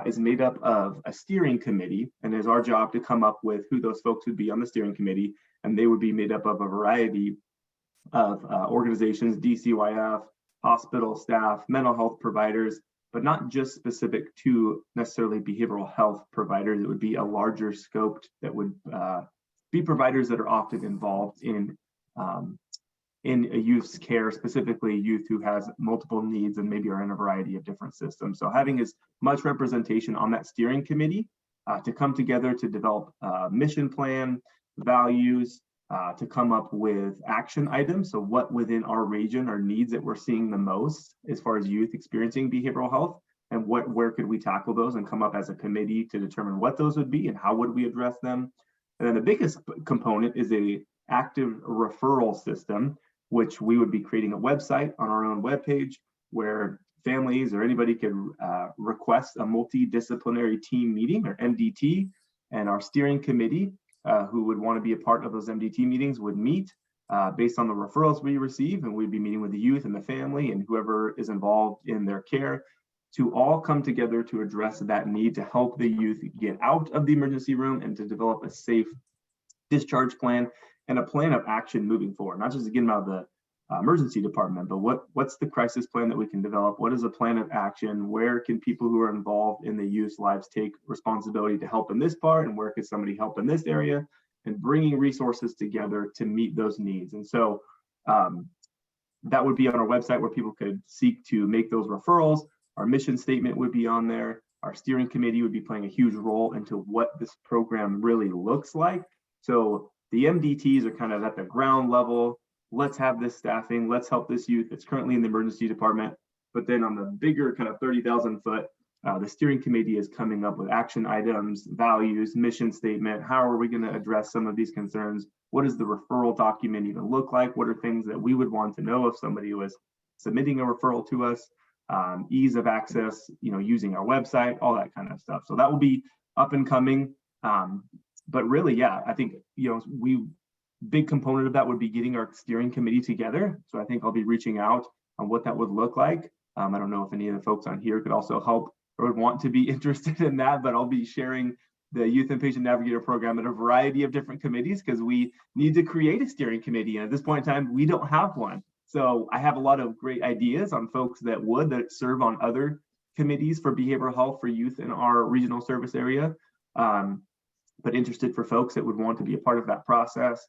is made up of a steering committee, and it's our job to come up with who those folks would be on the steering committee. And they would be made up of a variety of organizations, DCYF, hospital staff, mental health providers, but not just specific to necessarily behavioral health providers. It would be a larger scope that would be providers that are often involved in a youth's care, specifically youth who has multiple needs and maybe are in a variety of different systems. So having as much representation on that steering committee to come together to develop a mission plan, values, to come up with action items. So what within our region are needs that we're seeing the most as far as youth experiencing behavioral health, and where could we tackle those and come up as a committee to determine what those would be and how would we address them. And then the biggest component is a active referral system, which we would be creating a website on our own webpage where families or anybody could request a multidisciplinary team meeting, or MDT, and our steering committee who would want to be a part of those MDT meetings would meet based on the referrals we receive, and we'd be meeting with the youth and the family and whoever is involved in their care to all come together to address that need to help the youth get out of the emergency room and to develop a safe discharge plan and a plan of action moving forward, not just to get them out of the emergency department, but what's the crisis plan that we can develop? What is a plan of action? Where can people who are involved in the youth's lives take responsibility to help in this part? And where could somebody help in this area? And bringing resources together to meet those needs. And so that would be on our website where people could seek to make those referrals. Our mission statement would be on there. Our steering committee would be playing a huge role into what this program really looks like. So the MDTs are kind of at the ground level. Let's have this staffing, let's help this youth that's currently in the emergency department. But then on the bigger kind of 30,000 foot, the steering committee is coming up with action items, values, mission statement. How are we going to address some of these concerns? What does the referral document even look like? What are things that we would want to know if somebody was submitting a referral to us? Ease of access, using our website, all that kind of stuff. So that will be up and coming. But really, yeah, I think, big component of that would be getting our steering committee together. So I think I'll be reaching out on what that would look like. I don't know if any of the folks on here could also help or would want to be interested in that, but I'll be sharing the Youth Inpatient Navigator Program at a variety of different committees because we need to create a steering committee. And at this point in time, we don't have one. So I have a lot of great ideas on folks that serve on other committees for behavioral health for youth in our regional service area, but interested for folks that would want to be a part of that process.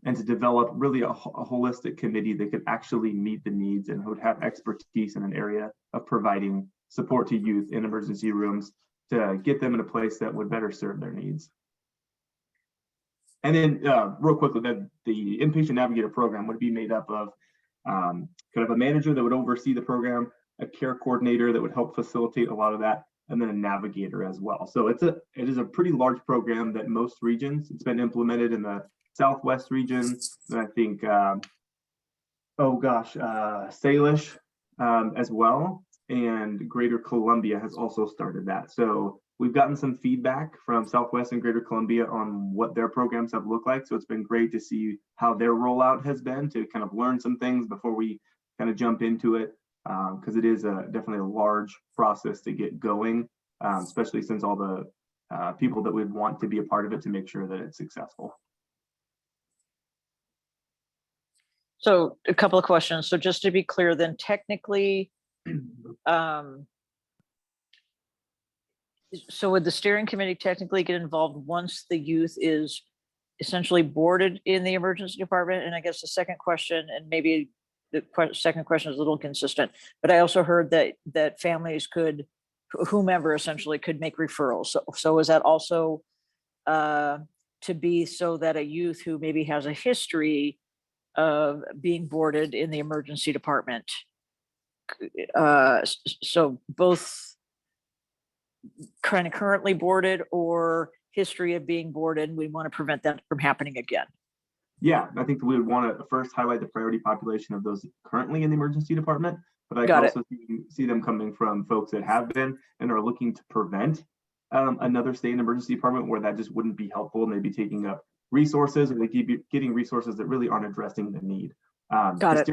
And to develop really a holistic committee that could actually meet the needs and would have expertise in an area of providing support to youth in emergency rooms to get them in a place that would better serve their needs. And then real quickly, the Inpatient Navigator Program would be made up of kind of a manager that would oversee the program, a care coordinator that would help facilitate a lot of that, and then a navigator as well. So it is a pretty large program that most regions, it's been implemented in the Southwest region, and I think, Salish as well, and Greater Columbia has also started that. So we've gotten some feedback from Southwest and Greater Columbia on what their programs have looked like. So it's been great to see how their rollout has been to kind of learn some things before we kind of jump into it, because it is definitely a large process to get going, especially since all the people that would want to be a part of it to make sure that it's successful. So a couple of questions. So just to be clear, then technically, so would the steering committee technically get involved once the youth is essentially boarded in the emergency department? And I guess the second question, and maybe the second question is a little consistent, but I also heard that families could, whomever essentially could make referrals. So is that also to be so that a youth who maybe has a history of being boarded in the emergency department So both kind of currently boarded or history of being boarded, we want to prevent that from happening again. Yeah, I think we would want to first highlight the priority population of those currently in the emergency department, but I can Got it. also see them coming from folks that have been and are looking to prevent another stay in emergency department where that just wouldn't be helpful, and they'd be taking up resources, or they keep getting resources that really aren't addressing the need. Got it.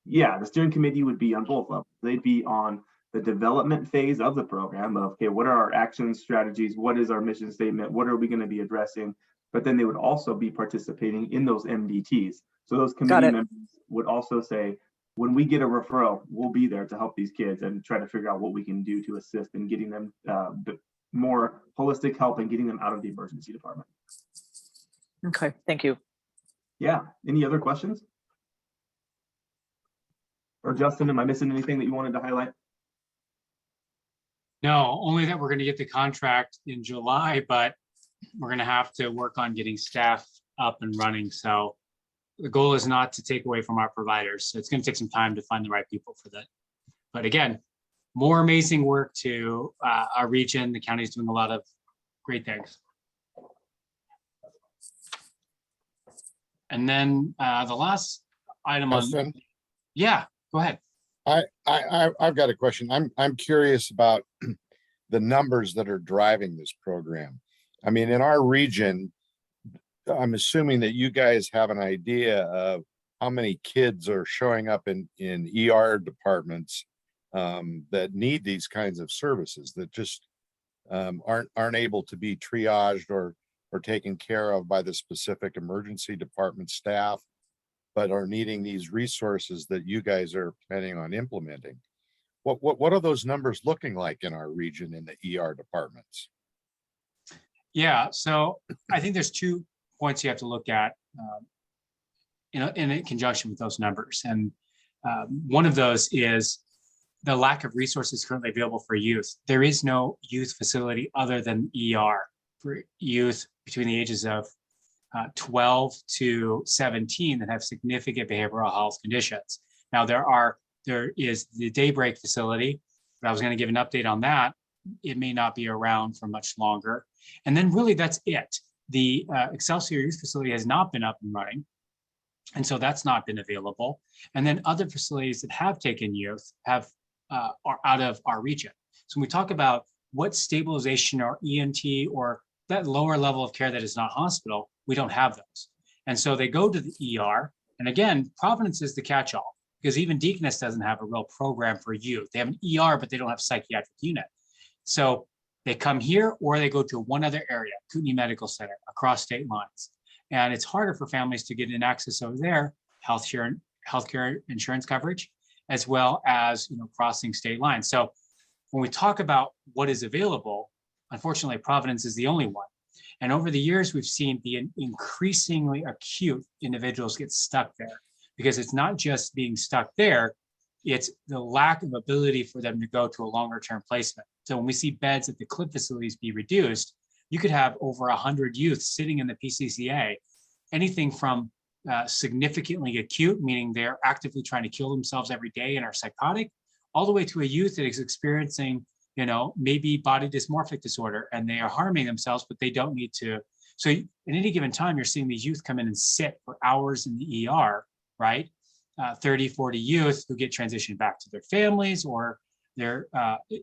The steering committee would be on both levels. They'd be on the development phase of the program of, okay, what are our actions, strategies? What is our mission statement? What are we going to be addressing? But then they would also be participating in those MDTs. So those committee members would also say, when we get a referral, we'll be there to help these kids and try to figure out what we can do to assist in getting them more holistic help and getting them out of the emergency department. Okay, thank you. Yeah, any other questions? Or Justin, am I missing anything that you wanted to highlight? No, only that we're going to get the contract in July, but we're going to have to work on getting staff up and running. So the goal is not to take away from our providers. So it's going to take some time to find the right people for that. But again, more amazing work to our region. The county is doing a lot of great things. And then the last item on, Justin, yeah, go ahead. I've got a question. I'm curious about the numbers that are driving this program. I mean, in our region, I'm assuming that you guys have an idea of how many kids are showing up in ER departments that need these kinds of services, that just aren't able to be triaged or taken care of by the specific emergency department staff, but are needing these resources that you guys are planning on implementing. What are those numbers looking like in our region in the ER departments? Yeah, so I think there's 2 points you have to look at, in conjunction with those numbers. And one of those is the lack of resources currently available for youth. There is no youth facility other than ER for youth between the ages of 12 to 17 that have significant behavioral health conditions. Now there is the Daybreak facility, but I was going to give an update on that. It may not be around for much longer. And then really that's it. The Excelsior Youth Facility has not been up and running. And so that's not been available. And then other facilities that have taken youth are out of our region. So when we talk about what stabilization or ENT or that lower level of care that is not hospital, we don't have those. And so they go to the ER. And again, Providence is the catch-all, because even Deaconess doesn't have a real program for youth. They have an ER, but they don't have a psychiatric unit. So they come here or they go to one other area, Kootenai Medical Center, across state lines. And it's harder for families to get in access over there, healthcare insurance coverage, as well as crossing state lines. So when we talk about what is available, unfortunately, Providence is the only one. And over the years, we've seen the increasingly acute individuals get stuck there, because it's not just being stuck there, it's the lack of ability for them to go to a longer term placement. So when we see beds at the CLIP facilities be reduced, you could have over 100 youth sitting in the PCCA, anything from significantly acute, meaning they're actively trying to kill themselves every day and are psychotic, all the way to a youth that is experiencing, maybe body dysmorphic disorder, and they are harming themselves, but they don't need to. So at any given time, you're seeing these youth come in and sit for hours in the ER, right? 30, 40 youth who get transitioned back to their families, or they're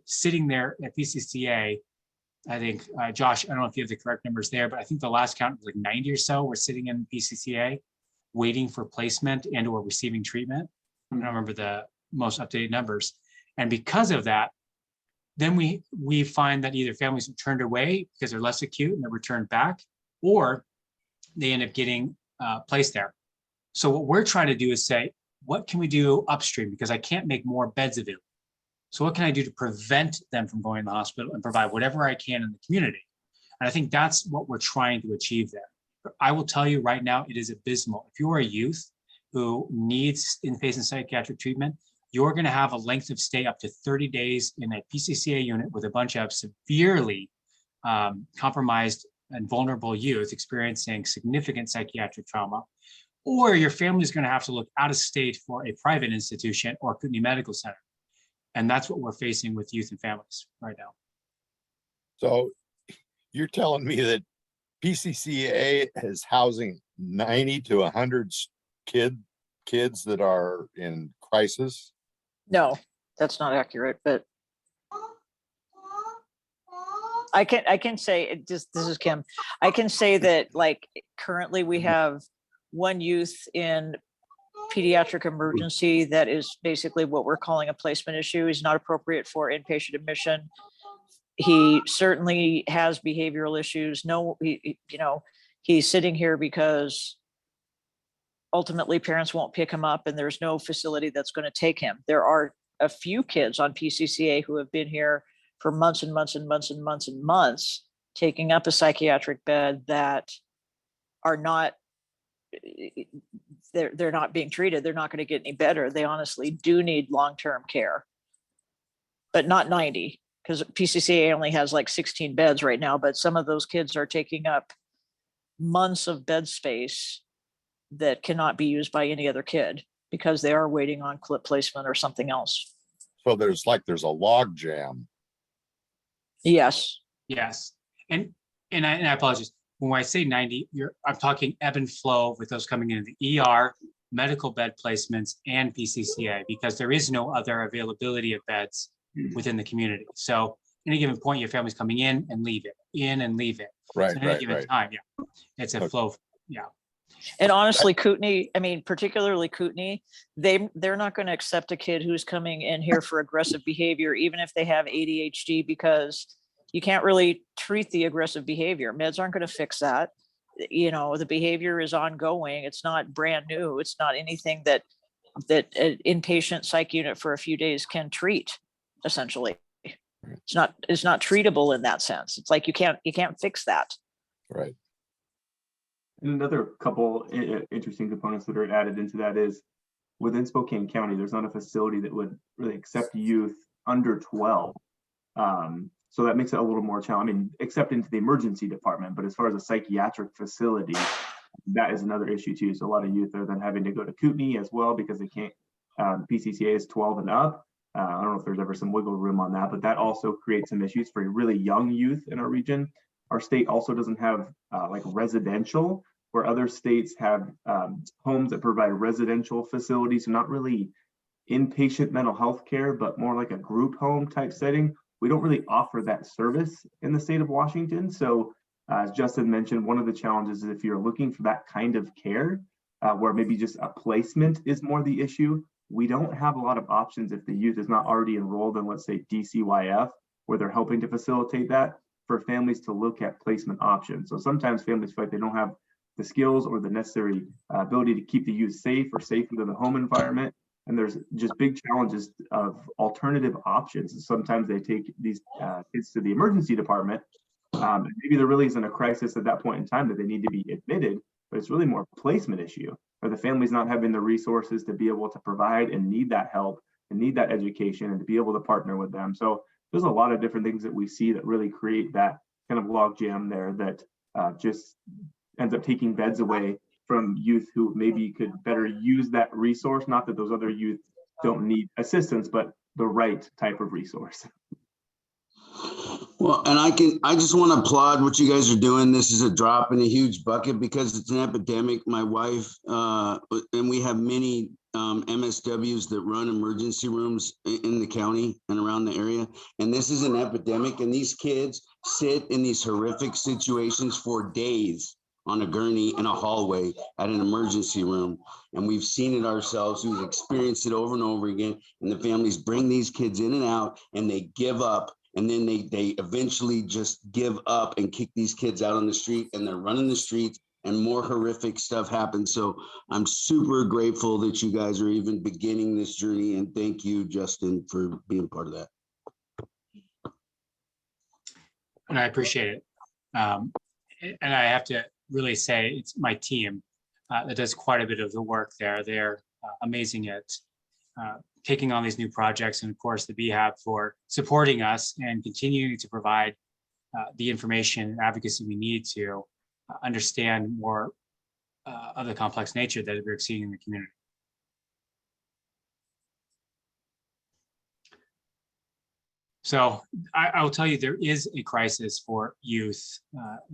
sitting there at PCCA. I think, Josh, I don't know if you have the correct numbers there, but I think the last count was like 90 or so were sitting in PCCA waiting for placement and or receiving treatment. I don't remember the most updated numbers. And because of that, then we find that either families are turned away because they're less acute and they're returned back, or they end up getting placed there. So what we're trying to do is say, what can we do upstream? Because I can't make more beds available. So what can I do to prevent them from going to the hospital and provide whatever I can in the community? And I think that's what we're trying to achieve there. But I will tell you right now, it is abysmal. If you're a youth who needs inpatient psychiatric treatment, you're going to have a length of stay up to 30 days in a PCCA unit with a bunch of severely compromised and vulnerable youth experiencing significant psychiatric trauma, or your family is going to have to look out of state for a private institution or Kootenai Medical Center. And that's what we're facing with youth and families right now. So you're telling me that PCCA is housing 90 to 100 kids that are in crisis? No, that's not accurate, but I can say it just, this is Kim. I can say that like currently we have one youth in pediatric emergency that is basically what we're calling a placement issue. He's not appropriate for inpatient admission. He certainly has behavioral issues. No, he's sitting here because ultimately parents won't pick him up and there's no facility that's going to take him. There are a few kids on PCCA who have been here for months and months and months and months and months, taking up a psychiatric bed that are not, they're not being treated. They're not going to get any better. They honestly do need long-term care, but not 90, because PCCA only has like 16 beds right now, but some of those kids are taking up months of bed space that cannot be used by any other kid because they are waiting on clip placement or something else. So there's a log jam. Yes. Yes. And I apologize. When I say 90, I'm talking ebb and flow with those coming into the ER, medical bed placements, and PCCA, because there is no other availability of beds within the community. So any given point, your family's coming in and leaving. Right, So at any given time, yeah, it's a flow. Yeah. And honestly, Kootenai, I mean, particularly Kootenai, they're not going to accept a kid who's coming in here for aggressive behavior, even if they have ADHD, because you can't really treat the aggressive behavior. Meds aren't going to fix that. The behavior is ongoing. It's not brand new. It's not anything that an inpatient psych unit for a few days can treat, essentially. It's not treatable in that sense. It's like you can't fix that. Right. And another couple interesting components that are added into that is within Spokane County, there's not a facility that would really accept youth under 12. So that makes it a little more challenging, I mean, except into the emergency department, but as far as a psychiatric facility, that is another issue too. So a lot of youth are then having to go to Kootenai as well because they can't, PCCA is 12 and up. I don't know if there's ever some wiggle room on that, but that also creates some issues for really young youth in our region. Our state also doesn't have like residential, where other states have homes that provide residential facilities, so not really inpatient mental health care, but more like a group home type setting. We don't really offer that service in the state of Washington. So as Justin mentioned, one of the challenges is if you're looking for that kind of care, where maybe just a placement is more the issue, we don't have a lot of options if the youth is not already enrolled in, let's say, DCYF, where they're helping to facilitate that, for families to look at placement options. So sometimes families feel like they don't have the skills or the necessary ability to keep the youth safe or safe within the home environment. And there's just big challenges of alternative options. Sometimes they take these kids to the emergency department. Maybe there really isn't a crisis at that point in time that they need to be admitted, but it's really more a placement issue, or the family's not having the resources to be able to provide and need that help and need that education and to be able to partner with them. So there's a lot of different things that we see that really create that kind of log jam there that just ends up taking beds away from youth who maybe could better use that resource. Not that those other youth don't need assistance, but the right type of resource. Well, and I just want to applaud what you guys are doing. This is a drop in a huge bucket because it's an epidemic. My wife, and we have many MSWs that run emergency rooms in the county and around the area. And this is an epidemic, and these kids sit in these horrific situations for days on a gurney in a hallway at an emergency room. And we've seen it ourselves. We've experienced it over and over again. And the families bring these kids in and out and they give up. And then they eventually just give up and kick these kids out on the street, and they're running the streets and more horrific stuff happens. So I'm super grateful that you guys are even beginning this journey. And thank you, Justin, for being part of that. And I appreciate it. And I have to really say it's my team that does quite a bit of the work there. They're amazing at taking on these new projects, and of course the BHAB for supporting us and continuing to provide the information and advocacy we need to understand more of the complex nature that we're seeing in the community. So I will tell you, there is a crisis for youth,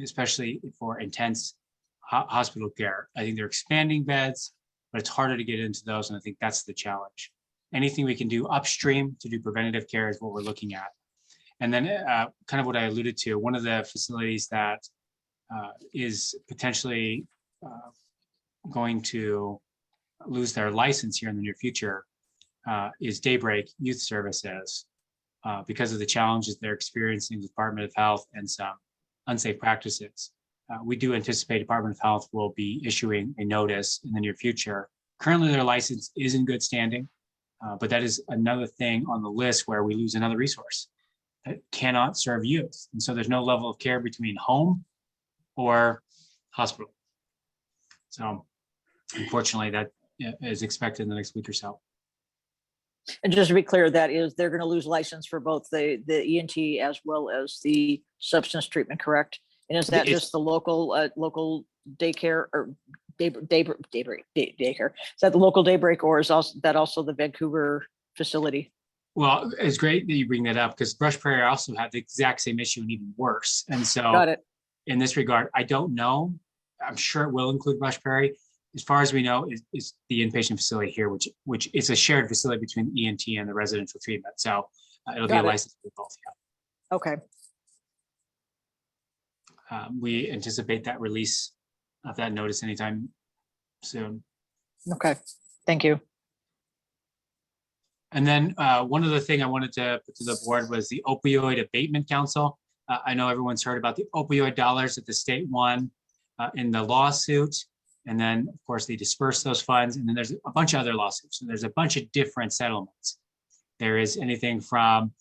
especially for intense hospital care. I think they're expanding beds, but it's harder to get into those. And I think that's the challenge. Anything we can do upstream to do preventative care is what we're looking at. And then kind of what I alluded to, one of the facilities that is potentially going to lose their license here in the near future is Daybreak Youth Services because of the challenges they're experiencing with Department of Health and some unsafe practices. We do anticipate Department of Health will be issuing a notice in the near future. Currently, their license is in good standing, but that is another thing on the list where we lose another resource that cannot serve youth. And so there's no level of care between home or hospital. So unfortunately, that is expected in the next week or so. And just to be clear, that is, they're going to lose license for both the ENT as well as the substance treatment, correct? And is that just the local daycare or daycare? Is that the local Daybreak, or is that also the Vancouver facility? Well, it's great that you bring that up because Brush Prairie also had the exact same issue and even worse. And so Got it. In this regard, I don't know. I'm sure it will include Brush Prairie. As far as we know, is the inpatient facility here, which is a shared facility between the ENT and the residential treatment. So it'll be a license for both. Yeah. Okay. We anticipate that release of that notice anytime soon. Okay. Thank you. And then one other thing I wanted to put to the board was the Opioid Abatement Council. I know everyone's heard about the opioid dollars that the state won in the lawsuit. And then, of course, they disperse those funds. And then there's a bunch of other lawsuits. And there's a bunch of different settlements. There is anything from,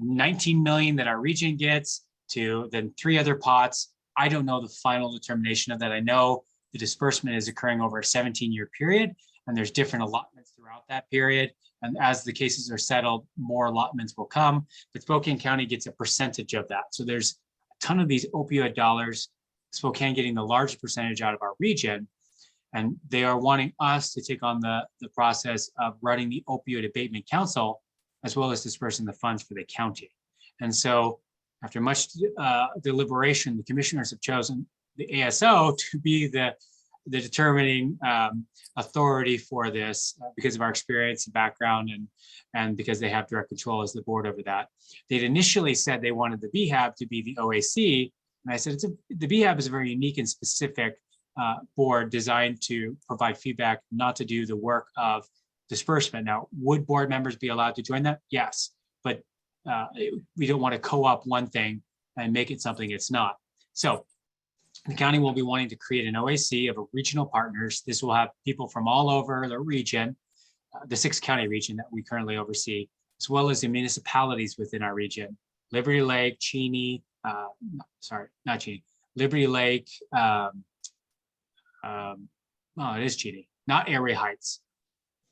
19 million that our region gets to then 3 other pots. I don't know the final determination of that. I know the disbursement is occurring over a 17-year period, and there's different allotments throughout that period. And as the cases are settled, more allotments will come. But Spokane County gets a percentage of that. So there's a ton of these opioid dollars, Spokane getting the largest percentage out of our region. And they are wanting us to take on the process of running the Opioid Abatement Council, as well as dispersing the funds for the county. And so after much deliberation, the commissioners have chosen the ASO to be the determining authority for this because of our experience and background and because they have direct control as the board over that. They'd initially said they wanted the BHAB to be the OAC. And I said, the BHAB is a very unique and specific board designed to provide feedback, not to do the work of disbursement. Now, would board members be allowed to join that? Yes, but we don't want to co-opt one thing and make it something it's not. So the county will be wanting to create an OAC of regional partners. This will have people from all over the region, the 6-county region that we currently oversee, as well as the municipalities within our region. Liberty Lake, Cheney, not Cheney, Liberty Lake, it is Cheney, not Erie Heights.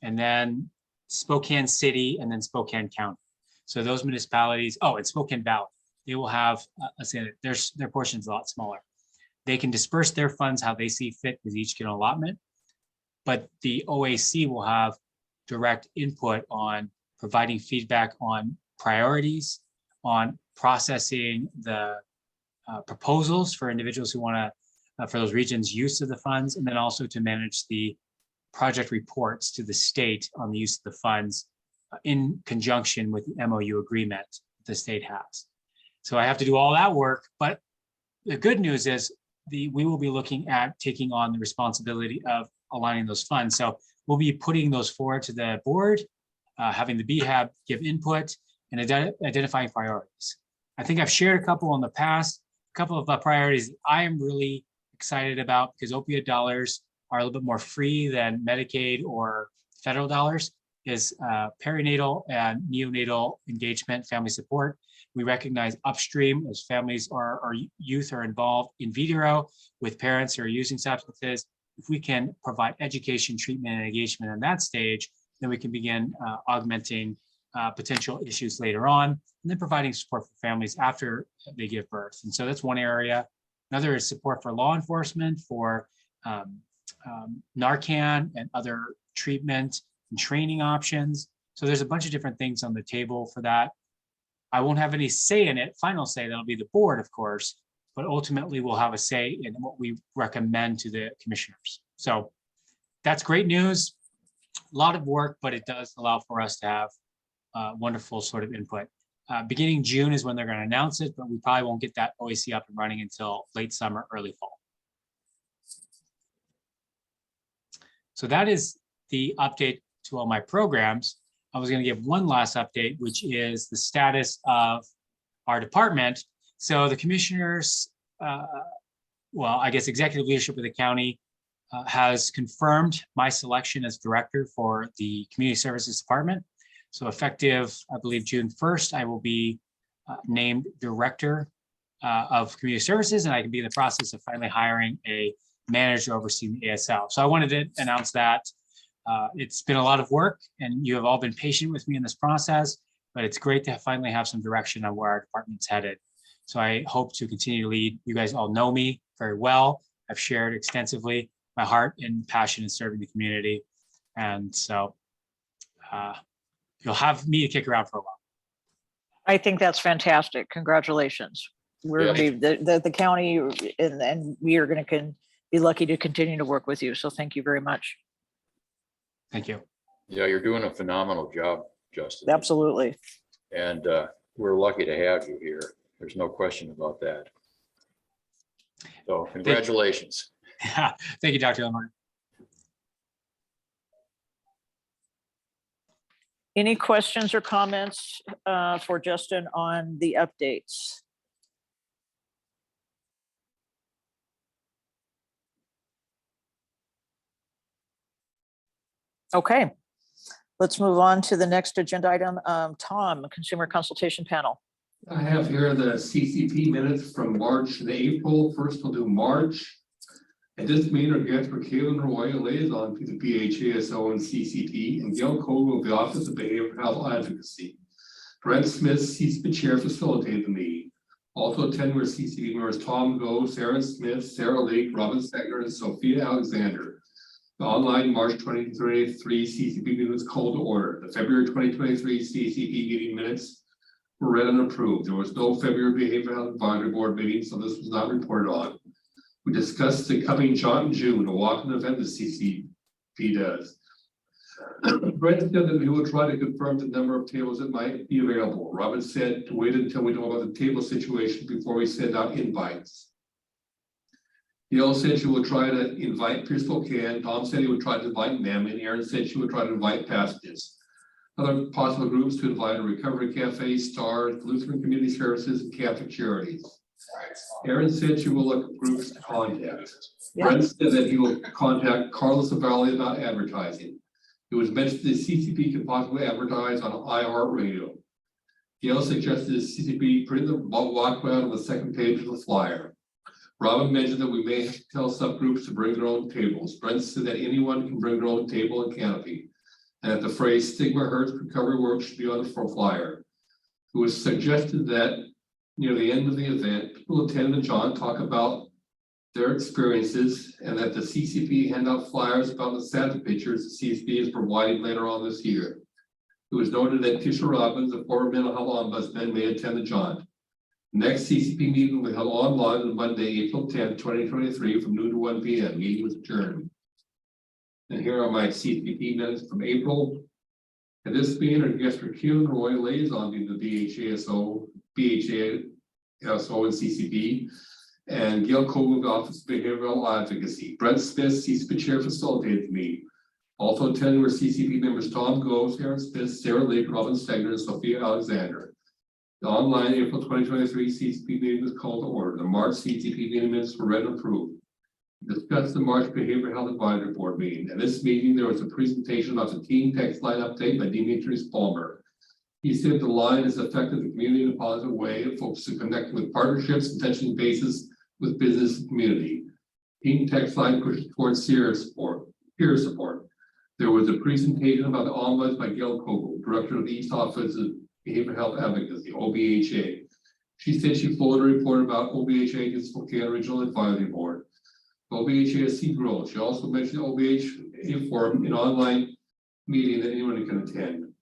And then Spokane City, and then Spokane County. So those municipalities, and Spokane Valley, they will have, let's say their portion's a lot smaller. They can disperse their funds how they see fit because each get an allotment, but the OAC will have direct input on providing feedback on priorities, on processing the proposals for individuals who want to, for those regions' use of the funds, and then also to manage the project reports to the state on the use of the funds in conjunction with the MOU agreement the state has. So I have to do all that work, but the good news is we will be looking at taking on the responsibility of aligning those funds. So we'll be putting those forward to the board, having the BHAB give input and identifying priorities. I think I've shared a couple in the past, a couple of priorities I am really excited about because opioid dollars are a little bit more free than Medicaid or federal dollars, is perinatal and neonatal engagement, family support. We recognize upstream as families or youth are involved in vitro with parents who are using substances. If we can provide education, treatment, and engagement in that stage, then we can begin augmenting potential issues later on, and then providing support for families after they give birth. And so that's one area. Another is support for law enforcement, for Narcan and other treatment and training options. So there's a bunch of different things on the table for that. I won't have any say in it, final say, that'll be the board, of course, but ultimately we'll have a say in what we recommend to the commissioners. So that's great news. A lot of work, but it does allow for us to have wonderful sort of input. Beginning June is when they're going to announce it, but we probably won't get that OAC up and running until late summer, early fall. So that is the update to all my programs. I was going to give one last update, which is the status of our department. So the commissioners, well, I guess executive leadership of the county has confirmed my selection as director for the community services department. So effective, I believe, June 1st, I will be named director of community services, and I can be in the process of finally hiring a manager overseeing the ASL. So I wanted to announce that. It's been a lot of work, and you have all been patient with me in this process, but it's great to finally have some direction on where our department's headed. So I hope to continue to lead. You guys all know me very well. I've shared extensively my heart and passion in serving the community. And so you'll have me to kick around for a while. I think that's fantastic. Congratulations. We're Yeah. the county, and we are going to be lucky to continue to work with you. So thank you very much. Thank you. Yeah, you're doing a phenomenal job, Justin. Absolutely. And we're lucky to have you here. There's no question about that. So congratulations. Thank you, Dr. Elmer. Any questions or comments for Justin on the updates? Okay, let's move on to the next agenda item. Tom, Consumer Consultation Panel. I have here the CCP minutes from March to April. First, we'll do March. At this meeting, our guests were Kaylin Roy, a liaison to the BHASO and CCP, and Gail Cole of the Office of Behavioral Health Advocacy. Brent Smith, CCP chair, facilitated the meeting. Also attending were CCP members Tom Go, Sarah Smith, Sarah Lake, Robin Stegner, and Sophia Alexander. The online March 2023 CCP meeting was called to order. The February 2023 CCP meeting minutes were read and approved. There was no February Behavioral Health Advisory Board meeting, so this was not reported on. We discussed the coming John and June, a walk-in event the CCP does. Brent said that he will try to confirm the number of tables that might be available. Robin said to wait until we know about the table situation before we send out invites. Gail said she will try to invite Pierce Spokane. Tom said he would try to invite them, and Aaron said she would try to invite Passages. Other possible groups to invite are Recovery Cafe, Stars, Lutheran Community Services, and Catholic Charities. Aaron said she will look at groups to contact. Yeah. Brent said that he will contact Carlos Valley about advertising. It was mentioned that CCP could possibly advertise on iHeartRadio. Gail suggested that CCP print the walkway on the second page of the flyer. Robin mentioned that we may have to tell subgroups to bring their own tables. Brent said that anyone can bring their own table and canopy, and that the phrase "Stigma Hurts, Recovery Works" should be on the flyer. It was suggested that near the end of the event, people attend the John talk about their experiences, and that the CCP hand out flyers about the Santa pictures the CCP is providing later on this year. It was noted that Tisha Robbins, a former mental health ombudsman, may attend the John. Next CCP meeting will be held online on Monday, April 10th, 2023 from noon to 1 p.m. Meeting was adjourned. And here are my CCP minutes from April. At this meeting, our guests were Kaylin Roy, liaison to the BHASO, and CCP, and Gail Cole of the Office of Behavioral Advocacy. Brent Smith, CCP chair, facilitated the meeting. Also attending were CCP members Tom Go, Sarah Smith, Sarah Lake, Robin Stegner, and Sophia Alexander. The online April 2023 CCP meeting was called to order. The March CCP meeting minutes were read and approved. We discussed the March Behavioral Health Advisory Board meeting. At this meeting, there was a presentation about the teen text line update by Demetrius Palmer. He said the line has affected the community in a positive way. It focuses on connecting with partnerships and touching bases with business and community. Teen text line pushes towards peer support. There was a presentation about the ombuds by Gail Kogel, director of the East Office of Behavioral Health Advocacy, OBHA. She said she forwarded a report about OBHA to the Spokane Regional Advisory Board. OBHA has seen growth. She also mentioned OBHA forum, an online meeting that anyone can attend.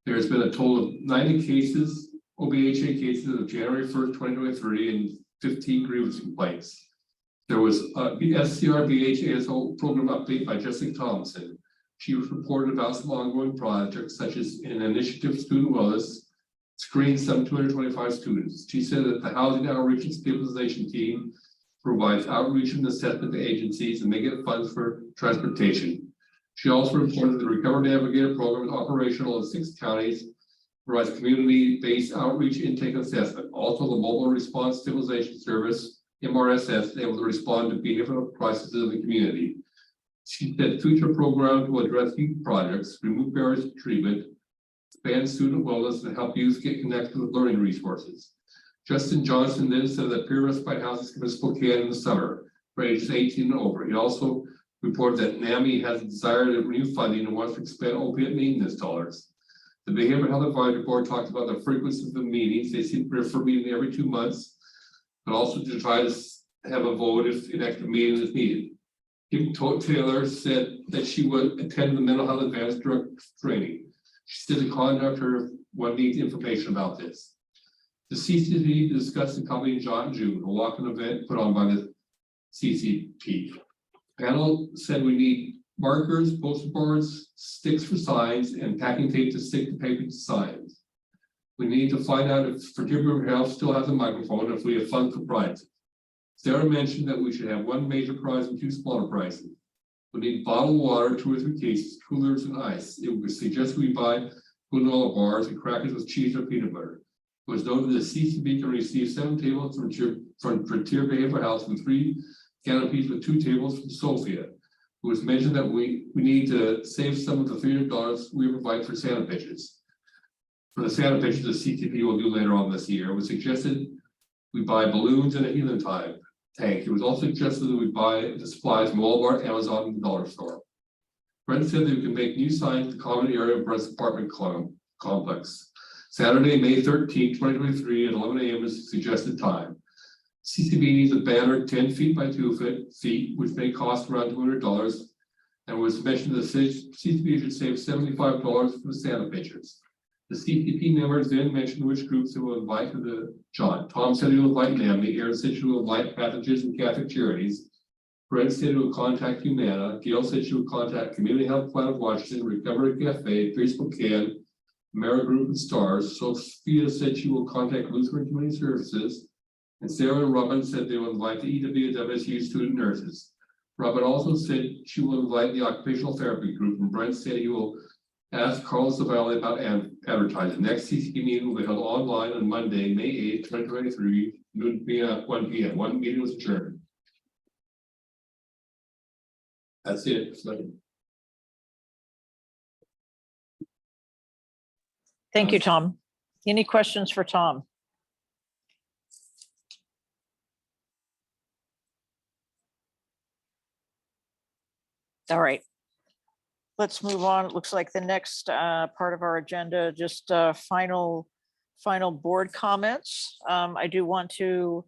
There's been a total of 90 cases, OBHA cases of January 1st, 2023, and 15 grievance complaints. There was a SCR BHASO program update by Jessica Thompson. She was reported about some ongoing projects such as an initiative student wellness, screened some 225 students. She said that the Housing Outreach and Stabilization Team provides outreach and assessment to agencies and they get funds for transportation. She also reported the Recover Navigator program is operational in 6 counties, provides community-based outreach intake assessment. Also, the Mobile Response Stabilization Service, MRSS, is able to respond to behavioral crises in the community. She said future programs will address youth projects, remove barriers to treatment, expand student wellness, and help youth get connected with learning resources. Justin Johnson then said that peer respite housing is coming to Spokane in the summer for ages 18 and over. He also reported that NAMI has a desire to renew funding and wants to expand opiate maintenance dollars. The Behavioral Health Advisory Board talked about the frequency of the meetings. They seem to prefer meeting every 2 months, but also to try to have a vote if an extra meeting is needed. Kim Taylor said that she would attend the mental health advanced direct training. She said to contact her if one needs information about this. The CCP discussed the company in June, a walk-in event put on by the CCP. Panel said we need markers, poster boards, sticks for signs, and packing tape to stick the paper to signs. We need to find out if Forgive Health still has a microphone, if we have funds for prizes. Sarah mentioned that we should have 1 major prize and 2 smaller prizes. We need bottled water, 2 or 3 cases, coolers, and ice. It would suggest we buy granola bars and crackers with cheese or peanut butter. It was noted that the CCB can receive 7 tables from Frontier Behavioral Health and 3 canopies with 2 tables from Sophia. It was mentioned that we need to save some of the $300 we provide for Santa pitches. For the Santa pitches, the CCP will do later on this year. It was suggested we buy balloons and a helium tank. It was also suggested that we buy the supplies from Walmart, Amazon, and the dollar store. Brent said that we can make new signs in the common area of Brent's apartment complex. Saturday, May 13, 2023 at 11 a.m. is the suggested time. CCB needs a banner 10 feet by 2 feet, which may cost around $200. And was mentioned that the CCB should save $75 for the Santa pictures. The CCP members then mentioned which groups they will invite to the jaunt. Tom said he will invite NAMI. Aaron said she will invite Pathogens and Catholic Charities. Brent said he will contact Humana. Gail said she will contact Community Health Plan of Washington, Recovery Cafe, Free Spokane, Mara Group, and Stars. Sophia said she will contact Lutheran Community Services. And Sarah and Robin said they will invite the EWWSU student nurses. Robin also said she will invite the occupational therapy group, and Brent said he will ask Carlos Valley about advertising. Next CCP meeting will be held online on Monday, May 8, 2023, noon p.m. 1 p.m. One meeting was adjourned. That's it. Thank you, Tom. Any questions for Tom? All right. Let's move on. It looks like the next part of our agenda, just final board comments. I do want to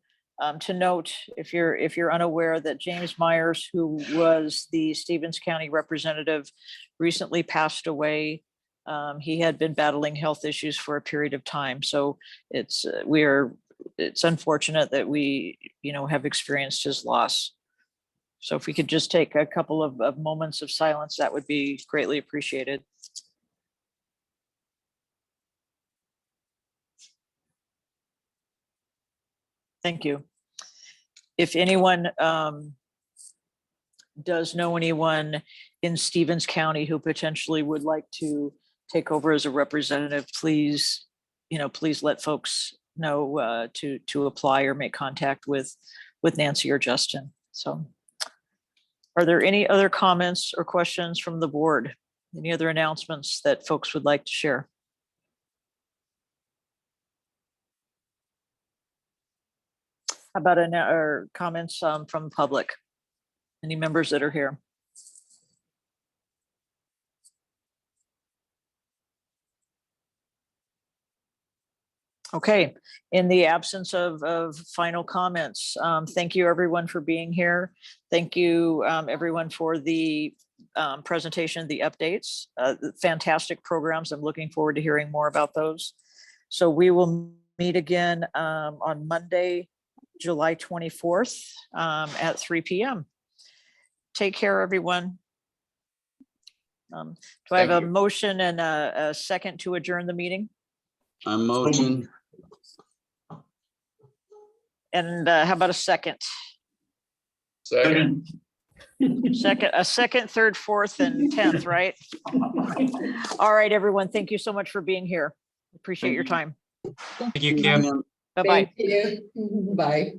note, if you're unaware, that James Myers, who was the Stevens County representative, recently passed away. He had been battling health issues for a period of time, so it's unfortunate that we have experienced his loss. So if we could just take a couple of moments of silence, that would be greatly appreciated. Thank you. If anyone does know anyone in Stevens County who potentially would like to take over as a representative, please let folks know to apply or make contact with Nancy or Justin. So. Are there any other comments or questions from the board? Any other announcements that folks would like to share? How about or comments from the public? Any members that are here? Okay, in the absence of final comments, thank you everyone for being here. Thank you everyone for the presentation, the updates, fantastic programs. I'm looking forward to hearing more about those. So we will meet again on Monday, July 24th at 3 p.m. Take care, everyone. Do I have a motion and a second to adjourn the meeting? I motion. And how about a second? Second. A second, third, fourth, and 10th, right? All right, everyone. Thank you so much for being here. Appreciate your time. Thank you, Kim. Bye-bye. Thank you. Bye.